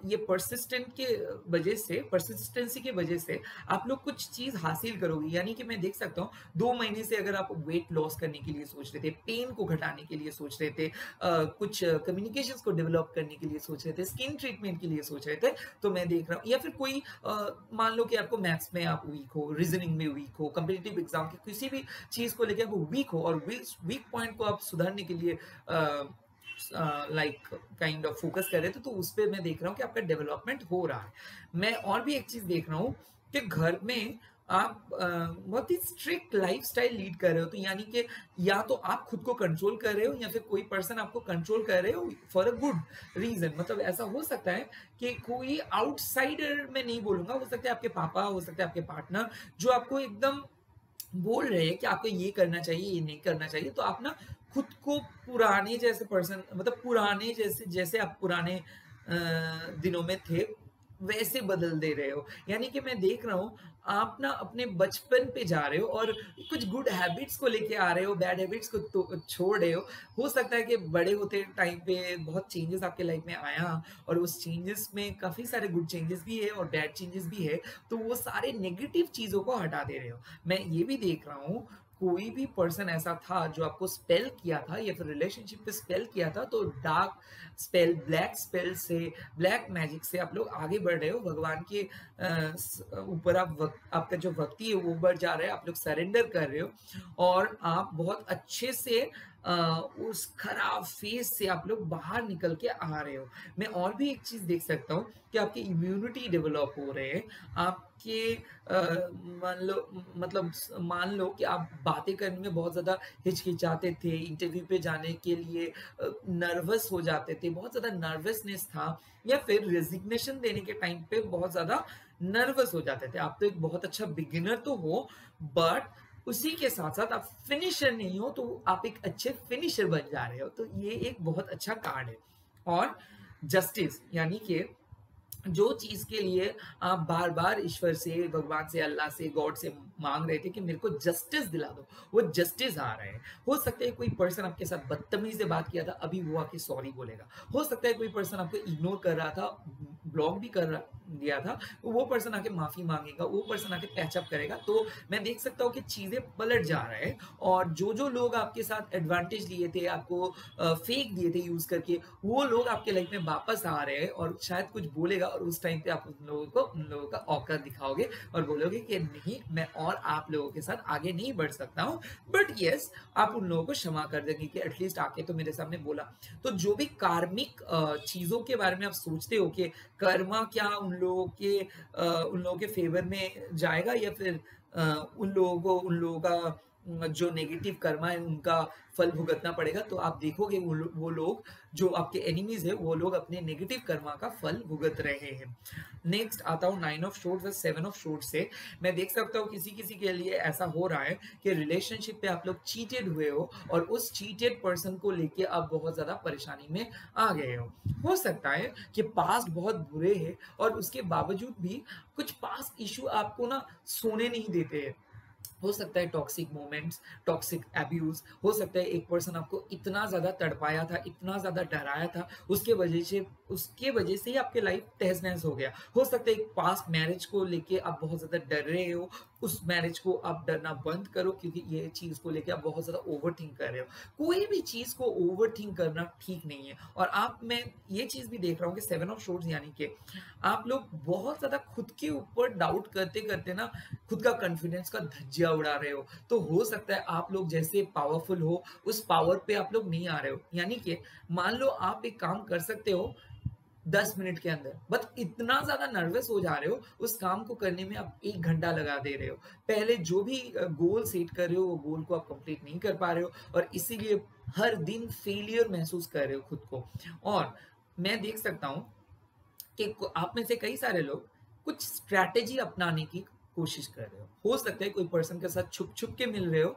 ये परसिस्टेंट के वजह से, परसिस्टेंसी के वजह से आप लोग कुछ चीज हासिल करोगे। यानी कि मैं देख सकता हूँ 2 महीने से अगर आप वेट लॉस करने के लिए सोच रहे थे, पेन को घटाने के लिए सोच रहे थे, कुछ कम्युनिकेशंस को डेवलप करने के लिए सोच रहे थे, स्किन ट्रीटमेंट के लिए सोच रहे थे, तो मैं देख रहा हूँ, या फिर कोई मान लो कि आपको मैथ्स में आप वीक हो, रीजनिंग में वीक हो, कम्पिटिटिव एग्जाम की किसी भी चीज को लेकर आप वीक हो और वीक पॉइंट को आप सुधारने के लिए लाइक काइंड ऑफ फोकस कर रहे थे, तो उस पर मैं देख रहा हूँ कि आपका डेवलपमेंट हो रहा है। मैं और भी एक चीज देख रहा हूँ कि घर में आप बहुत ही स्ट्रिक्ट लाइफस्टाइल लीड कर रहे हो, तो यानी कि या तो आप खुद को कंट्रोल कर रहे हो या फिर कोई पर्सन आपको कंट्रोल कर रहे हो फॉर अ गुड रीजन। मतलब ऐसा हो सकता है कि कोई आउटसाइडर में नहीं बोलूंगा, हो सकता है आपके पापा, हो सकता है आपके पार्टनर, जो आपको एकदम बोल रहे हैं कि आपको ये करना चाहिए, ये नहीं करना चाहिए। तो आप ना खुद को पुराने जैसे पर्सन, मतलब पुराने जैसे जैसे आप पुराने दिनों में थे वैसे बदल दे रहे हो। यानी कि मैं देख रहा हूँ आप ना अपने बचपन पे जा रहे हो और कुछ गुड हैबिट्स को लेके आ रहे हो, बैड हैबिट्स को तो छोड़ रहे हो सकता है कि बड़े होते टाइम पे बहुत चेंजेस आपके लाइफ में आया और उस चेंजेस में काफी सारे गुड चेंजेस भी है और बैड चेंजेस भी है, तो वो सारे नेगेटिव चीजों को हटा दे रहे हो। मैं ये भी देख रहा हूँ कोई भी पर्सन ऐसा था जो आपको स्पेल किया था या फिर रिलेशनशिप पे स्पेल किया था, तो डार्क स्पेल, ब्लैक स्पेल से, ब्लैक मैजिक से आप लोग आगे बढ़ रहे हो। भगवान के ऊपर आपका जो भक्ति है वो बढ़ जा रहा है, आप लोग सरेंडर कर रहे हो और आप बहुत अच्छे से उस खराब फेज से आप लोग बाहर निकल के आ रहे हो। मैं और भी एक चीज देख सकता हूँ कि आपकी इम्यूनिटी डेवलप हो रहे हैं, आपके मान लो कि आप बातें करने में बहुत ज्यादा हिचकिचाते थे, इंटरव्यू पे जाने के लिए नर्वस हो जाते थे, बहुत ज्यादा नर्वसनेस था, या फिर रेजिग्नेशन देने के टाइम पे बहुत ज्यादा नर्वस हो जाते थे। आप तो एक बहुत अच्छा बिगिनर तो हो, बट उसी के साथ साथ आप फिनिशर नहीं हो, तो आप एक अच्छे फिनिशर बन जा रहे हो। तो ये एक बहुत अच्छा कार्ड है। और जस्टिस, यानी कि जो चीज़ के लिए आप बार-बार ईश्वर से, भगवान से, अल्लाह से, गॉड से माँग रहे थे कि मेरे को जस्टिस दिला दो, वो जस्टिस आ रहा है। हो सकता है कोई पर्सन आपके साथ बदतमीज़ी से बात किया था, अभी वो आके सॉरी बोलेगा। हो सकता है कोई पर्सन आपको इग्नोर कर रहा था, ब्लॉक भी कर दिया था, तो वो पर्सन आके माफ़ी माँगेगा, वो पर्सन आके पैच अप करेगा। तो मैं देख सकता हूँ कि चीज़ें पलट जा रहा है और जो-जो लोग आपके साथ एडवांटेज लिए थे, आपको फेक दिए थे यूज़ करके, वो लोग आपके लाइफ में वापस आ रहे हैं और शायद कुछ बोलेगा और उस टाइम पे आप उन लोगों का औकात दिखाओगे और बोलोगे कि नहीं, मैं और आप लोगों के साथ आगे नहीं बढ़ सकता हूँ। बट येस, आप उन लोगों को क्षमा कर देंगे कि एटलीस्ट आके तो मेरे सामने बोला। तो जो भी कार्मिक चीज़ों के बारे में आप सोचते हो कि कर्मा क्या उन लोगों के फेवर में जाएगा या फिर उन लोगों का जो नेगेटिव कर्मा है उनका फल भुगतना पड़ेगा, तो आप देखोगे वो लोग जो आपके एनिमीज है वो लोग अपने नेगेटिव कर्मा का फल भुगत रहे हैं। नेक्स्ट आता हूँ 9 ऑफ शोर्ट्स और 7 ऑफ शोर्ट्स से। मैं देख सकता हूँ किसी किसी के लिए ऐसा हो रहा है कि रिलेशनशिप पे आप लोग चीटेड हुए हो और उस चीटेड पर्सन को लेके आप बहुत ज्यादा परेशानी में आ गए हो सकता है कि पास्ट बहुत बुरे है और उसके बावजूद भी कुछ पास्ट इशू आपको ना सोने नहीं देते हैं। हो सकता है टॉक्सिक मोमेंट्स, टॉक्सिक अब्यूज, हो सकता है एक पर्सन आपको इतना ज़्यादा तड़पाया था, इतना ज़्यादा डराया था, उसके वजह से ही आपके लाइफ तहस-नहस हो गया। हो सकता है एक पास्ट मैरिज को लेके आप बहुत ज़्यादा डर रहे हो, उस मैरिज को आप डरना बंद करो क्योंकि ये चीज़ को लेके आप बहुत ज़्यादा ओवरथिंक कर रहे हो। कोई भी चीज़ को ओवरथिंक करना ठीक नहीं है और मैं ये चीज़ भी देख रहा हूँ कि 7 ऑफ शोर्ट्स यानी कि आप लोग बहुत ज़्यादा खुद के ऊपर डाउट करते-करते ना खुद का कॉन्फिडेंस का धज्जियाँ उड़ा रहे हो। तो हो सकता है आप लोग जैसे पावरफुल हो, उस पावर पे आप लोग नहीं आ रहे हो। यानी कि मान लो आप एक काम कर सकते हो 10 मिनट के अंदर, बट इतना ज़्यादा नर्वस हो जा रहे हो, उस काम को करने में आप 1 घंटा लगा दे रहे हो। पहले जो भी गोल सेट कर रहे हो, वो गोल को आप कंप्लीट नहीं कर पा रहे हो और इसीलिए हर दिन फेलियर महसूस कर रहे हो खुद को। और मैं देख सकता हूँ कि आप में से कई सारे लोग कुछ स्ट्रैटेजी अपनाने की कोशिश कर रहे हो सकता है कोई पर्सन के साथ छुप छुप के मिल रहे हो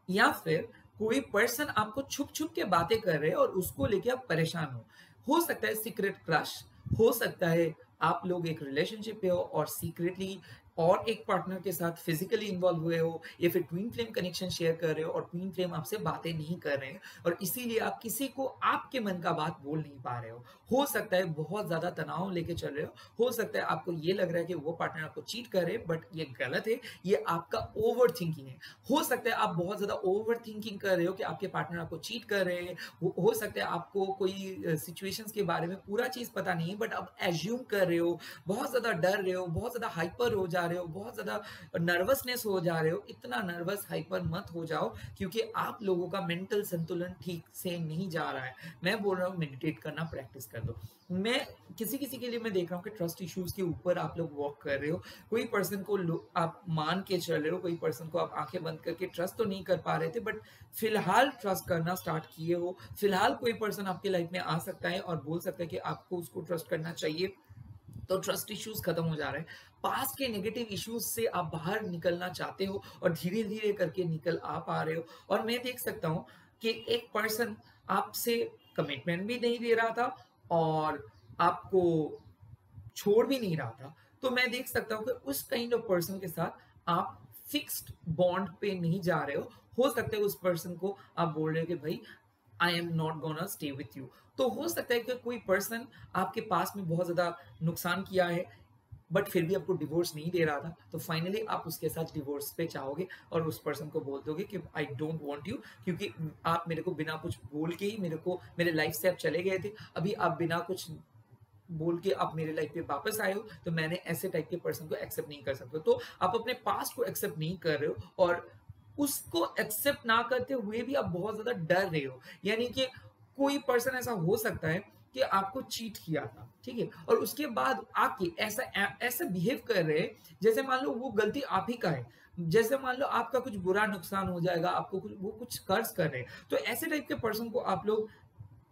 या फिर कोई पर्सन आपको छुप छुप के बातें कर रहे हैं और उसको लेके आप परेशान हो सकता है सीक्रेट क्रश, हो सकता है आप लोग एक रिलेशनशिप पे हो और सीक्रेटली और एक पार्टनर के साथ फिजिकली इन्वॉल्व हुए हो या फिर ट्विन फ्लेम कनेक्शन शेयर कर रहे हो और ट्विन फ्लेम आपसे बातें नहीं कर रहे हैं और इसीलिए आप किसी को आपके मन का बात बोल नहीं पा रहे हो सकता है बहुत ज्यादा तनाव लेके चल रहे हो सकता है आपको ये लग रहा है कि वो पार्टनर आपको चीट कर रहे हैं बट ये गलत है, ये आपका ओवर थिंकिंग है। हो सकता है आप बहुत ज्यादा ओवर थिंकिंग कर रहे हो कि आपके पार्टनर आपको चीट कर रहे हैं, हो सकता है आपको कोई सिचुएशंस के बारे में पूरा चीज पता नहीं है बट आप एज्यूम कर रहे हो, बहुत ज्यादा डर रहे हो, बहुत ज्यादा हाइपर हो जा रहे हो, बहुत ज्यादा नर्वसनेस हो जा रहे हो। इतना नर्वस हाइपर मत हो जाओ क्योंकि आप लोगों का मेंटल संतुलन ठीक से नहीं जा रहा है। मैं बोल रहा हूँ मेडिटेट करना प्रैक्टिस कर दो। मैं किसी किसी के लिए मैं देख रहा हूँ कि ट्रस्ट इश्यूज के ऊपर आप लोग वॉक कर रहे हो, कोई पर्सन को आप मान के चल रहे हो, कोई पर्सन को आप आंखें बंद करके ट्रस्ट तो नहीं कर पा रहे थे बट फिलहाल ट्रस्ट करना स्टार्ट किए हो। फिलहाल कोई पर्सन आपके लाइफ में आ सकता है और बोल सकता है कि आपको उसको ट्रस्ट करना चाहिए, तो ट्रस्ट इश्यूज खत्म हो जा रहे हैं। पास्ट के नेगेटिव इश्यूज से आप बाहर निकलना चाहते हो और धीरे धीरे करके निकल आ पा रहे हो। और मैं देख सकता हूँ कि एक पर्सन आपसे कमिटमेंट भी नहीं दे रहा था और आपको छोड़ भी नहीं रहा था। तो मैं देख सकता हूँ कि उस काइंड ऑफ पर्सन के साथ आप फिक्स्ड बॉन्ड पे नहीं जा रहे हो सकता है उस पर्सन को आप बोल रहे हो कि भाई I am not gonna stay with you. तो हो सकता है कि कोई पर्सन आपके पास में बहुत ज्यादा नुकसान किया है बट फिर भी आपको डिवोर्स नहीं दे रहा था, तो फाइनली आप उसके साथ डिवोर्स पे चाहोगे और उस पर्सन को बोल दोगे कि आई डोंट वांट यू, क्योंकि आप मेरे को बिना कुछ बोल के ही मेरे लाइफ से आप चले गए थे, अभी आप बिना कुछ बोल के आप मेरे लाइफ पे वापस आए हो, तो मैंने ऐसे टाइप के पर्सन को एक्सेप्ट नहीं कर सकता। तो आप अपने पास्ट को एक्सेप्ट नहीं कर रहे हो और उसको एक्सेप्ट ना करते हुए भी आप बहुत ज्यादा डर रहे हो। यानी कि कोई पर्सन ऐसा हो सकता है कि आपको चीट किया था, ठीक है, और उसके बाद आके ऐसा ऐसा बिहेव कर रहे हैं जैसे मान लो वो गलती आप ही का है, जैसे मान लो आपका कुछ बुरा नुकसान हो जाएगा, आपको कुछ कर्ज कर रहे हैं। तो ऐसे टाइप के पर्सन को आप लोग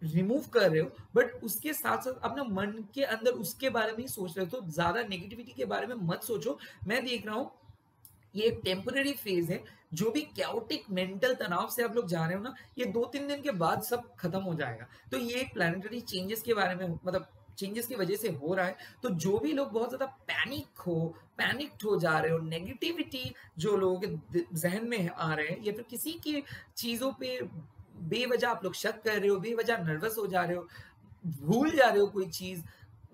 रिमूव कर रहे हो बट उसके साथ साथ अपना मन के अंदर उसके बारे में ही सोच रहे हो, तो ज्यादा नेगेटिविटी के बारे में मत सोचो। मैं देख रहा हूँ ये एक टेम्पररी फेज है, जो भी कैओटिक मेंटल तनाव से आप लोग जा रहे हो ना, ये 2-3 दिन के बाद सब खत्म हो जाएगा। तो ये एक प्लानिटरी चेंजेस के बारे में, मतलब चेंजेस की वजह से हो रहा है। तो जो भी लोग बहुत ज़्यादा पैनिक्ड हो जा रहे हो, नेगेटिविटी जो लोगों के ज़हन में आ रहे हैं या फिर किसी की चीज़ों पे बेवजह आप लोग शक कर रहे हो, बेवजह नर्वस हो जा रहे हो, भूल जा रहे हो कोई चीज़,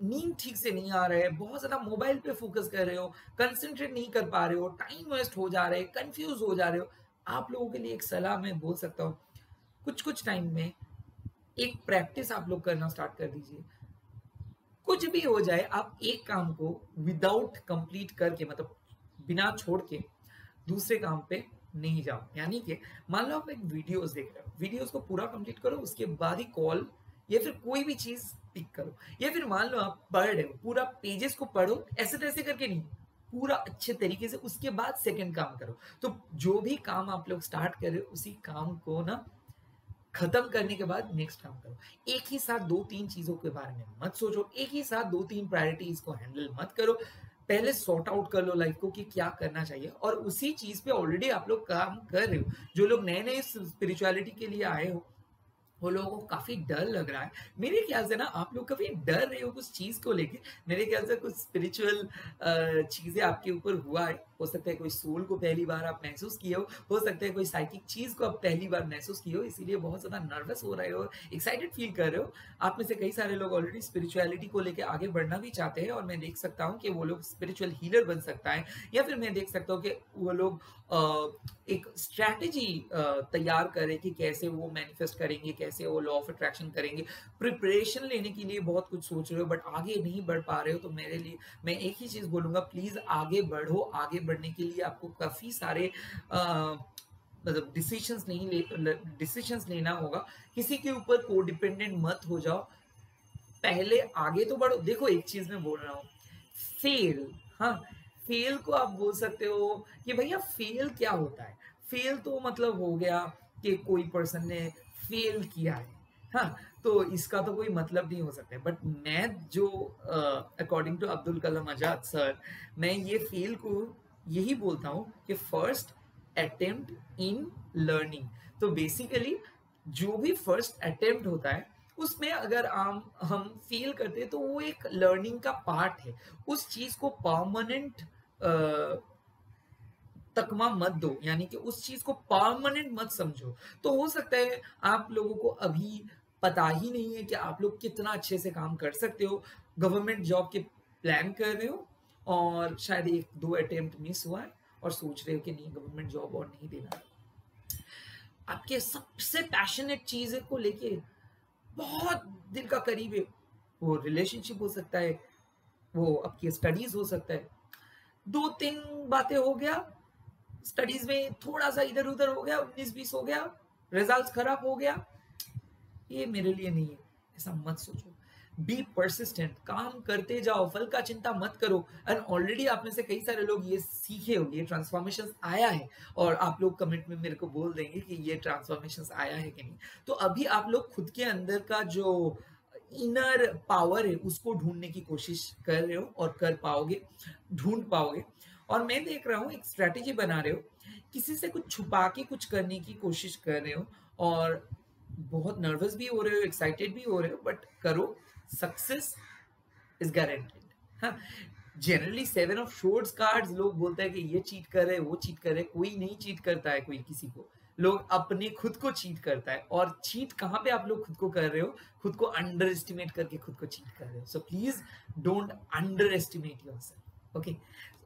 नींद ठीक से नहीं आ रहा है, बहुत ज़्यादा मोबाइल पे फ़ोकस कर रहे हो, कंसंट्रेट नहीं कर पा रहे हो, टाइम वेस्ट हो जा रहा है, कन्फ्यूज़ हो जा रहे हो, आप लोगों के लिए एक सलाह मैं बोल सकता हूँ, कुछ-कुछ टाइम में एक प्रैक्टिस आप लोग करना स्टार्ट कर दीजिए। कुछ भी हो जाए, आप एक काम को विदाउट कंप्लीट करके मतलब बिना छोड़ के दूसरे काम पे नहीं जाओ। यानी कि मान लो आप एक वीडियोस देख रहे हो, वीडियोस को पूरा कंप्लीट करो, उसके बाद ही कॉल या फिर कोई भी चीज पिक करो। या फिर मान लो आप पढ़ रहे हो, पूरा पेजेस को पढ़ो, ऐसे तैसे करके नहीं, पूरा अच्छे तरीके से, उसके बाद सेकंड काम करो। तो जो भी काम आप लोग स्टार्ट कर रहे हो, उसी काम को ना खत्म करने के बाद नेक्स्ट काम करो। एक ही साथ 2-3 चीज़ों के बारे में मत सोचो, एक ही साथ 2-3 प्रायोरिटीज़ को हैंडल मत करो। पहले सॉर्ट आउट कर लो लाइफ को कि क्या करना चाहिए और उसी चीज़ पे ऑलरेडी आप लोग काम कर रहे हो। जो लोग नए-नए स्पिरिचुअलिटी के लिए आए हो, वो लोगों को काफ़ी डर लग रहा है। मेरे ख्याल से ना आप लोग कभी डर रहे हो कुछ चीज़ को लेके, मेरे ख्याल से कुछ स्पिरिचुअल चीज़ें आपके ऊपर हुआ है। हो सकता है कोई सोल को पहली बार आप महसूस किए हो सकता है कोई साइकिक चीज़ को आप पहली बार महसूस किए हो, इसीलिए बहुत ज़्यादा नर्वस हो रहे हो, एक्साइटेड फील कर रहे हो। आप में से कई सारे लोग ऑलरेडी स्पिरिचुअलिटी को लेके आगे बढ़ना भी चाहते हैं और मैं देख सकता हूँ कि वो लोग स्पिरिचुअल हीलर बन सकता है या फिर मैं देख सकता हूँ कि वो लोग एक स्ट्रैटेजी तैयार करें कि कैसे वो मैनिफेस्ट करेंगे, कैसे वो लॉ ऑफ अट्रैक्शन करेंगे। प्रिपरेशन लेने के लिए बहुत कुछ सोच रहे हो बट आगे नहीं बढ़ पा रहे हो, तो मेरे लिए मैं एक ही चीज़ बोलूँगा, प्लीज़ आगे बढ़ो। आगे बढ़ने के लिए आपको काफ़ी सारे मतलब डिसीजंस लेना होगा। किसी के ऊपर कोडिपेंडेंट मत हो जाओ। पहले आगे तो बढ़ो। देखो एक चीज़ मैं बोल रहा हूँ, फेल, हाँ, फेल को आप बोल सकते हो कि भैया फेल क्या होता है? फेल तो मतलब हो गया कि कोई पर्सन ने फेल किया है, हाँ, तो इसका तो कोई मतलब नहीं हो सकता है। बट मैं जो according to Abdul Kalam Azad sir, मैं ये फेल को यही बोलता हूँ कि फर्स्ट अटेम्प्ट इन लर्निंग। तो बेसिकली जो भी फर्स्ट अटेम्प्ट होता है उसमें अगर हम फेल करते हैं तो वो एक लर्निंग का पार्ट है। उस चीज को परमानेंट तकमा मत दो, यानी कि उस चीज को परमानेंट मत समझो। तो हो सकता है आप लोगों को अभी पता ही नहीं है कि आप लोग कितना अच्छे से काम कर सकते हो, गवर्नमेंट जॉब के प्लान कर रहे हो और शायद 1-2 अटेम्प्ट मिस हुआ है और सोच रहे हो कि नहीं गवर्नमेंट जॉब और नहीं देना। आपके सबसे पैशनेट चीज को लेके बहुत दिल का करीब है, वो रिलेशनशिप हो सकता है, वो आपकी स्टडीज हो सकता है। 2-3 बातें हो गया, स्टडीज में थोड़ा सा इधर उधर हो गया, 19-20 हो गया, रिजल्ट्स खराब हो गया, ये मेरे लिए नहीं है, ऐसा मत सोचो। बी परसिस्टेंट, काम करते जाओ, फल का चिंता मत करो। एंड ऑलरेडी आप में से कई सारे लोग ये सीखे होंगे, ये ट्रांसफॉर्मेशन आया है और आप लोग कमेंट में मेरे को बोल देंगे कि ये ट्रांसफॉर्मेशन आया है कि नहीं। तो अभी आप लोग खुद के अंदर का जो इनर पावर है उसको ढूंढने की कोशिश कर रहे हो और कर पाओगे, ढूंढ पाओगे। और मैं देख रहा हूँ एक स्ट्रैटेजी बना रहे हो, किसी से कुछ छुपा के कुछ करने की कोशिश कर रहे हो और बहुत नर्वस भी हो रहे हो, एक्साइटेड भी हो रहे हो, बट करो, सक्सेस इज गारंटेड। हाँ, जनरली 7 ऑफ शोर्ड्स कार्ड्स लोग बोलते हैं कि ये चीट कर रहे हैं, वो चीट कर रहे हैं। कोई नहीं चीट करता है कोई किसी को, लोग अपने खुद को चीट करता है। और चीट कहाँ पे आप लोग खुद को कर रहे हो? खुद को अंडर एस्टिमेट करके खुद को चीट कर रहे हो। So please don't under estimate yourself, okay.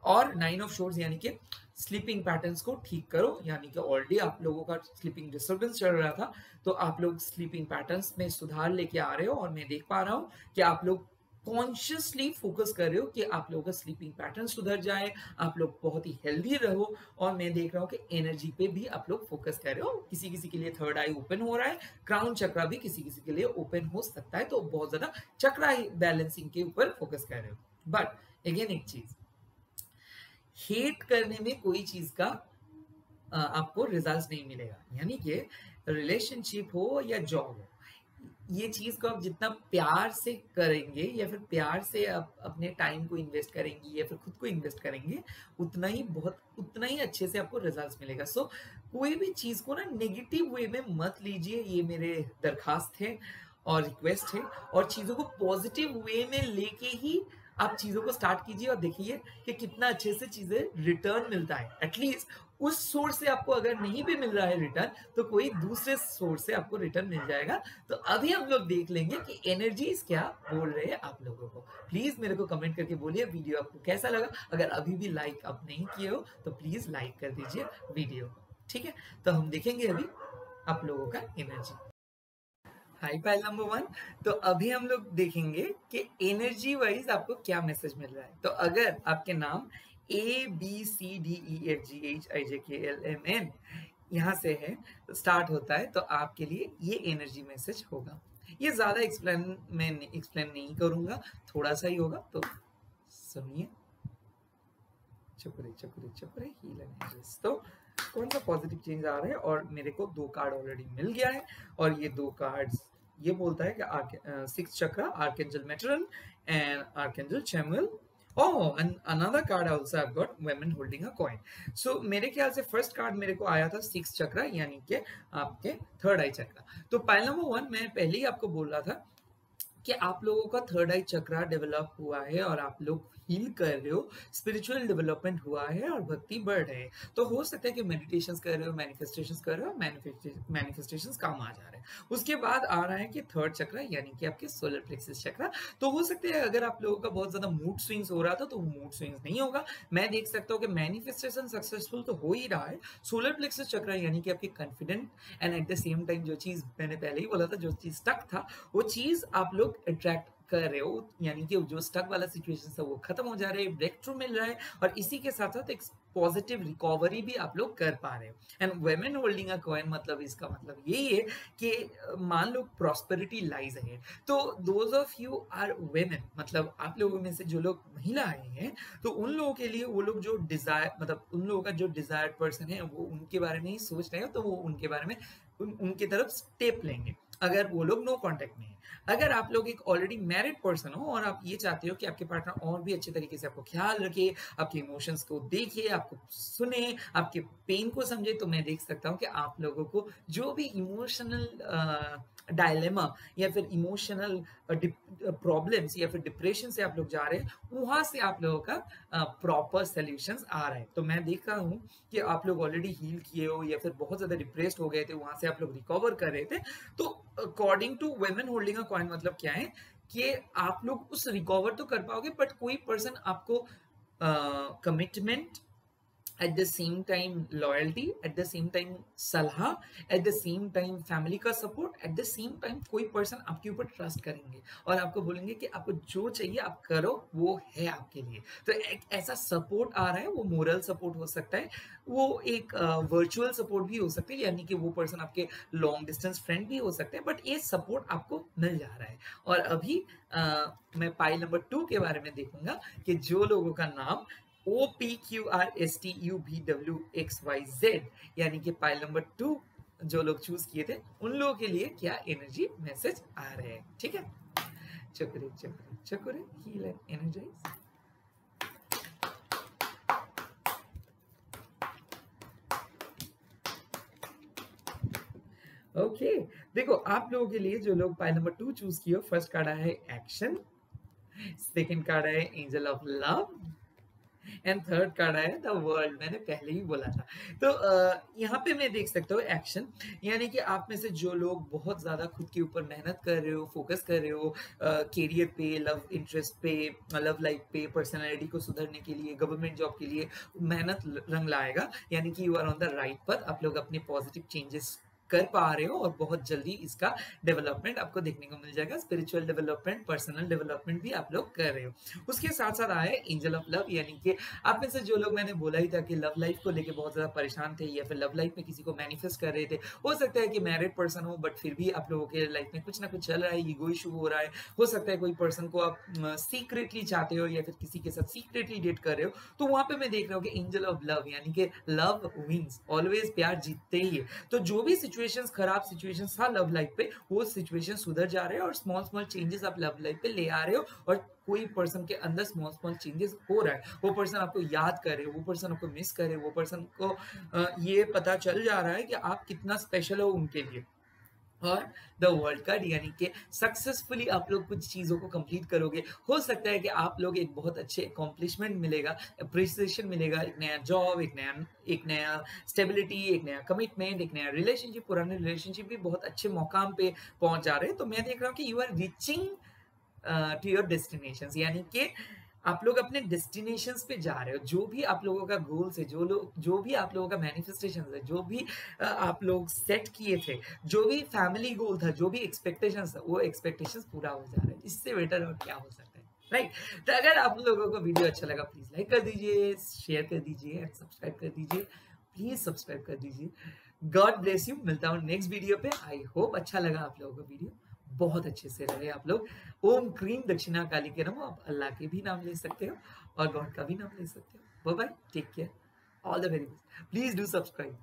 और 9 ऑफ शोर्ड्स यानी कि स्लीपिंग पैटर्न्स को ठीक करो, यानी कि ऑलरेडी आप लोगों का स्लीपिंग डिस्टर्बेंस चल रहा था, तो आप लोग स्लीपिंग पैटर्न्स में सुधार लेके आ रहे हो। और मैं देख पा रहा हूँ कि आप लोग कॉन्शियसली फोकस कर रहे हो कि आप लोगों का स्लीपिंग पैटर्न सुधर जाए, आप लोग बहुत ही हेल्दी रहो। और मैं देख रहा हूँ कि एनर्जी पे भी आप लोग फोकस कर रहे हो। किसी किसी के लिए थर्ड आई ओपन हो रहा है, क्राउन चक्रा भी किसी किसी के लिए ओपन हो सकता है, तो बहुत ज्यादा चक्रा बैलेंसिंग के ऊपर फोकस कर रहे हो। बट अगेन एक चीज, हेट करने में कोई चीज का आपको रिजल्ट नहीं मिलेगा। यानी कि रिलेशनशिप हो या जॉब हो, ये चीज को आप जितना प्यार से करेंगे या फिर प्यार से आप अपने टाइम को इन्वेस्ट करेंगे या फिर खुद को इन्वेस्ट करेंगे, उतना ही अच्छे से आपको रिजल्ट्स मिलेगा। कोई भी चीज को ना नेगेटिव वे में मत लीजिए, ये मेरे दरखास्त है। और रिक्वेस्ट है, और चीज़ों को पॉजिटिव वे में लेके ही आप चीज़ों को स्टार्ट कीजिए और देखिए कि कितना अच्छे से चीज़ें रिटर्न मिलता है। एटलीस्ट उस सोर्स से आपको अगर नहीं भी मिल रहा है रिटर्न, तो कोई दूसरे सोर्स से आपको रिटर्न मिल जाएगा। तो अभी हम लोग देख लेंगे कि एनर्जीज क्या बोल रहे हैं आप लोगों को। प्लीज मेरे को कमेंट करके बोलिए वीडियो आपको कैसा लगा। अगर अभी भी लाइक आप नहीं किए हो तो प्लीज लाइक कर दीजिए वीडियो को, ठीक है। तो हम देखेंगे अभी आप लोगों का एनर्जी। High pile number 1। तो अभी हम लोग देखेंगे कि एनर्जी वाइज आपको क्या मैसेज मिल रहा है। तो अगर आपके नाम ABCDEFGHIJKLMN यहाँ से है, स्टार्ट होता है, तो आपके लिए ये एनर्जी मैसेज होगा। ये ज्यादा मैं एक्सप्लेन नहीं करूंगा, थोड़ा सा ही होगा, तो सुनिए। चुपरे चुपरे चुपरे हील एनर्जीज। तो कौन सा पॉजिटिव चेंज आ रहा है, और मेरे को 2 कार्ड ऑलरेडी मिल गया है, और ये 2 कार्ड्स ये बोलता है कि 6th chakra archangel Metatron and archangel Chamuel. Oh, and another card also I've got, women holding a coin. So मेरे ख्याल से फर्स्ट कार्ड मेरे को आया था 6th चक्र, यानी कि आपके थर्ड आई चक्र। तो पाइल नंबर 1 मैं पहले ही आपको बोल रहा था कि आप लोगों का थर्ड आई चक्र डेवलप हुआ है और आप लोग हील कर रहे हो, स्पिरिचुअल डेवलपमेंट हुआ है और भक्ति बढ़ रहे हैं। तो हो सकता है कि मेडिटेशंस कर रहे हो, मैनिफेस्टेशंस कर रहे हो, मैनिफेस्टेशंस काम आ जा रहे हैं। उसके बाद आ रहा है कि थर्ड चक्र, यानी कि आपके सोलर प्लेक्सस चक्र। तो हो सकता है अगर आप लोगों का बहुत ज्यादा मूड स्विंग्स हो रहा था तो मूड स्विंग्स नहीं होगा। मैं देख सकता हूँ कि मैनिफेस्टेशन सक्सेसफुल तो हो ही रहा है। सोलर प्लेक्सस चक्र यानी कि आपके confident and at the same time जो चीज मैंने पहले ही बोला था, जो चीज स्टक था, वो चीज आप लोग अट्रैक्ट कर रहे हो, यानी कि जो स्टक वाला सिचुएशन था वो खत्म हो जा रहे हैं, ब्रेक थ्रू मिल रहा है, और इसी के साथ साथ एक पॉजिटिव रिकवरी भी आप लोग कर पा रहे हो। And women holding a coin मतलब इसका मतलब यही है कि मान लो प्रॉस्पेरिटी लाइज है। तो those of you are women, मतलब आप लोगों में से जो लोग महिलाएं हैं, तो उन लोगों के लिए वो लोग जो डिजायर, मतलब उन लोगों का जो डिजायर्ड पर्सन है वो उनके बारे में ही सोच रहे हो, तो वो उनके बारे में उनकी तरफ स्टेप लेंगे अगर वो लोग नो कांटेक्ट में है। अगर आप लोग एक ऑलरेडी मैरिड पर्सन हो और आप ये चाहते हो कि आपके पार्टनर और भी अच्छे तरीके से आपको ख्याल रखे, आपके इमोशंस को देखे, आपको सुने, आपके पेन को समझे, तो मैं देख सकता हूँ कि आप लोगों को जो भी इमोशनल डायलेमा या फिर इमोशनल प्रॉब्लम्स या फिर डिप्रेशन से आप लोग जा रहे हैं, वहां से आप लोगों का प्रॉपर सॉल्यूशंस आ रहा है। तो मैं देख रहा हूँ कि आप लोग ऑलरेडी हील किए हो या फिर बहुत ज्यादा डिप्रेस्ड हो गए थे, वहां से आप लोग रिकवर कर रहे थे। तो according to women holding a coin मतलब क्या है कि आप लोग उस रिकवर तो कर पाओगे, बट कोई पर्सन आपको commitment, at the same time loyalty, at the same time सलाह, at the same time family का support, at the same time कोई पर्सन आपके ऊपर ट्रस्ट करेंगे और आपको बोलेंगे कि आपको जो चाहिए आप करो, वो है आपके लिए। तो एक ऐसा सपोर्ट आ रहा है, वो मोरल सपोर्ट हो सकता है, वो एक वर्चुअल सपोर्ट भी हो सकता है, यानी कि वो पर्सन आपके लॉन्ग डिस्टेंस फ्रेंड भी हो सकते हैं, बट ये सपोर्ट आपको मिल जा रहा है। और अभी मैं पाइल नंबर 2 के बारे में देखूंगा कि जो लोगों का नाम OPQRSTUVWXYZ यानी कि पाइल नंबर 2 जो लोग चूज किए थे, उन लोगों के लिए क्या एनर्जी मैसेज आ रहे हैं, ठीक है। चकुरे Cho Ku Rei Cho Ku Rei heal and energise. Okay देखो आप लोगों के लिए जो लोग पाइल नंबर 2 चूज किए, फर्स्ट कार्ड आया है एक्शन, सेकंड कार्ड आया है angel of love, and third card आया द वर्ल्ड। मैंने पहले ही बोला था। तो यहाँ पे मैं देख सकता हूँ एक्शन, यानी कि आप में से जो लोग बहुत ज्यादा खुद के ऊपर मेहनत कर रहे हो, फोकस कर रहे हो, कैरियर पे, लव इंटरेस्ट पे, लव लाइफ पे, पर्सनालिटी को सुधरने के लिए, गवर्नमेंट जॉब के लिए मेहनत रंग लाएगा, यानी कि you are on the right path. आप लोग अपने पॉजिटिव चेंजेस कर पा रहे हो और बहुत जल्दी इसका डेवलपमेंट आपको देखने को मिल जाएगा। स्पिरिचुअल डेवलपमेंट, पर्सनल डेवलपमेंट भी आप लोग कर रहे हो। उसके साथ साथ आया एंजल ऑफ लव, यानी कि आप में से जो लोग, मैंने बोला ही था कि लव लाइफ को लेके बहुत ज्यादा परेशान थे या फिर लव लाइफ में किसी को मैनिफेस्ट कर रहे थे। हो सकता है कि मैरिड पर्सन हो बट फिर भी आप लोगों के लाइफ में कुछ ना कुछ चल रहा है, ईगो इशू हो रहा है। हो सकता है कोई पर्सन को आप सीक्रेटली चाहते हो या फिर किसी के साथ सीक्रेटली डेट कर रहे हो। तो वहां पे मैं देख रहा हूँ कि एंजल ऑफ लव, यानी कि लव विंस, ऑलवेज प्यार जीतते ही है। तो जो भी सिचुएशंस, खराब सिचुएशंस था लव लाइफ पे, वो सिचुएशन सुधर जा रहे हैं और स्मॉल स्मॉल चेंजेस आप लव लाइफ पे ले आ रहे हो, और कोई पर्सन के अंदर स्मॉल स्मॉल चेंजेस हो रहा है। वो पर्सन आपको याद करे, वो पर्सन आपको मिस करे, वो पर्सन को ये पता चल जा रहा है कि आप कितना स्पेशल हो उनके लिए। और द वर्ल्ड कार्ड, यानी कि सक्सेसफुली आप लोग कुछ चीज़ों को कंप्लीट करोगे। हो सकता है कि आप लोग एक बहुत अच्छे अकॉम्प्लिशमेंट मिलेगा, अप्रिसिएशन मिलेगा, एक नया जॉब, एक नया स्टेबिलिटी, एक नया कमिटमेंट, एक नया रिलेशनशिप। पुराने रिलेशनशिप भी बहुत अच्छे मुकाम पे पहुंच जा रहे हैं। तो मैं देख रहा हूँ कि you are reaching to your destinations, यानी कि आप लोग अपने डेस्टिनेशंस पे जा रहे हो। जो भी आप लोगों का गोल्स है, जो भी आप लोगों का मैनिफेस्टेशन है, जो भी आप लोग सेट किए थे, जो भी फैमिली गोल था, जो भी एक्सपेक्टेशंस था, वो एक्सपेक्टेशंस पूरा हो जा रहा है। इससे बेटर और क्या हो सकता है, राइट? तो अगर आप लोगों को वीडियो अच्छा लगा, प्लीज लाइक कर दीजिए, शेयर कर दीजिए एंड सब्सक्राइब कर दीजिए। प्लीज सब्सक्राइब कर दीजिए। God bless you. मिलता हूँ नेक्स्ट वीडियो पे। आई होप अच्छा लगा आप लोगों को वीडियो। बहुत अच्छे से रहे आप लोग। ओम क्रीम दक्षिणा काली के नमो। आप अल्लाह के भी नाम ले सकते हो और गॉड का भी नाम ले सकते हो। Bye bye, take care, all the very best. Please do subscribe.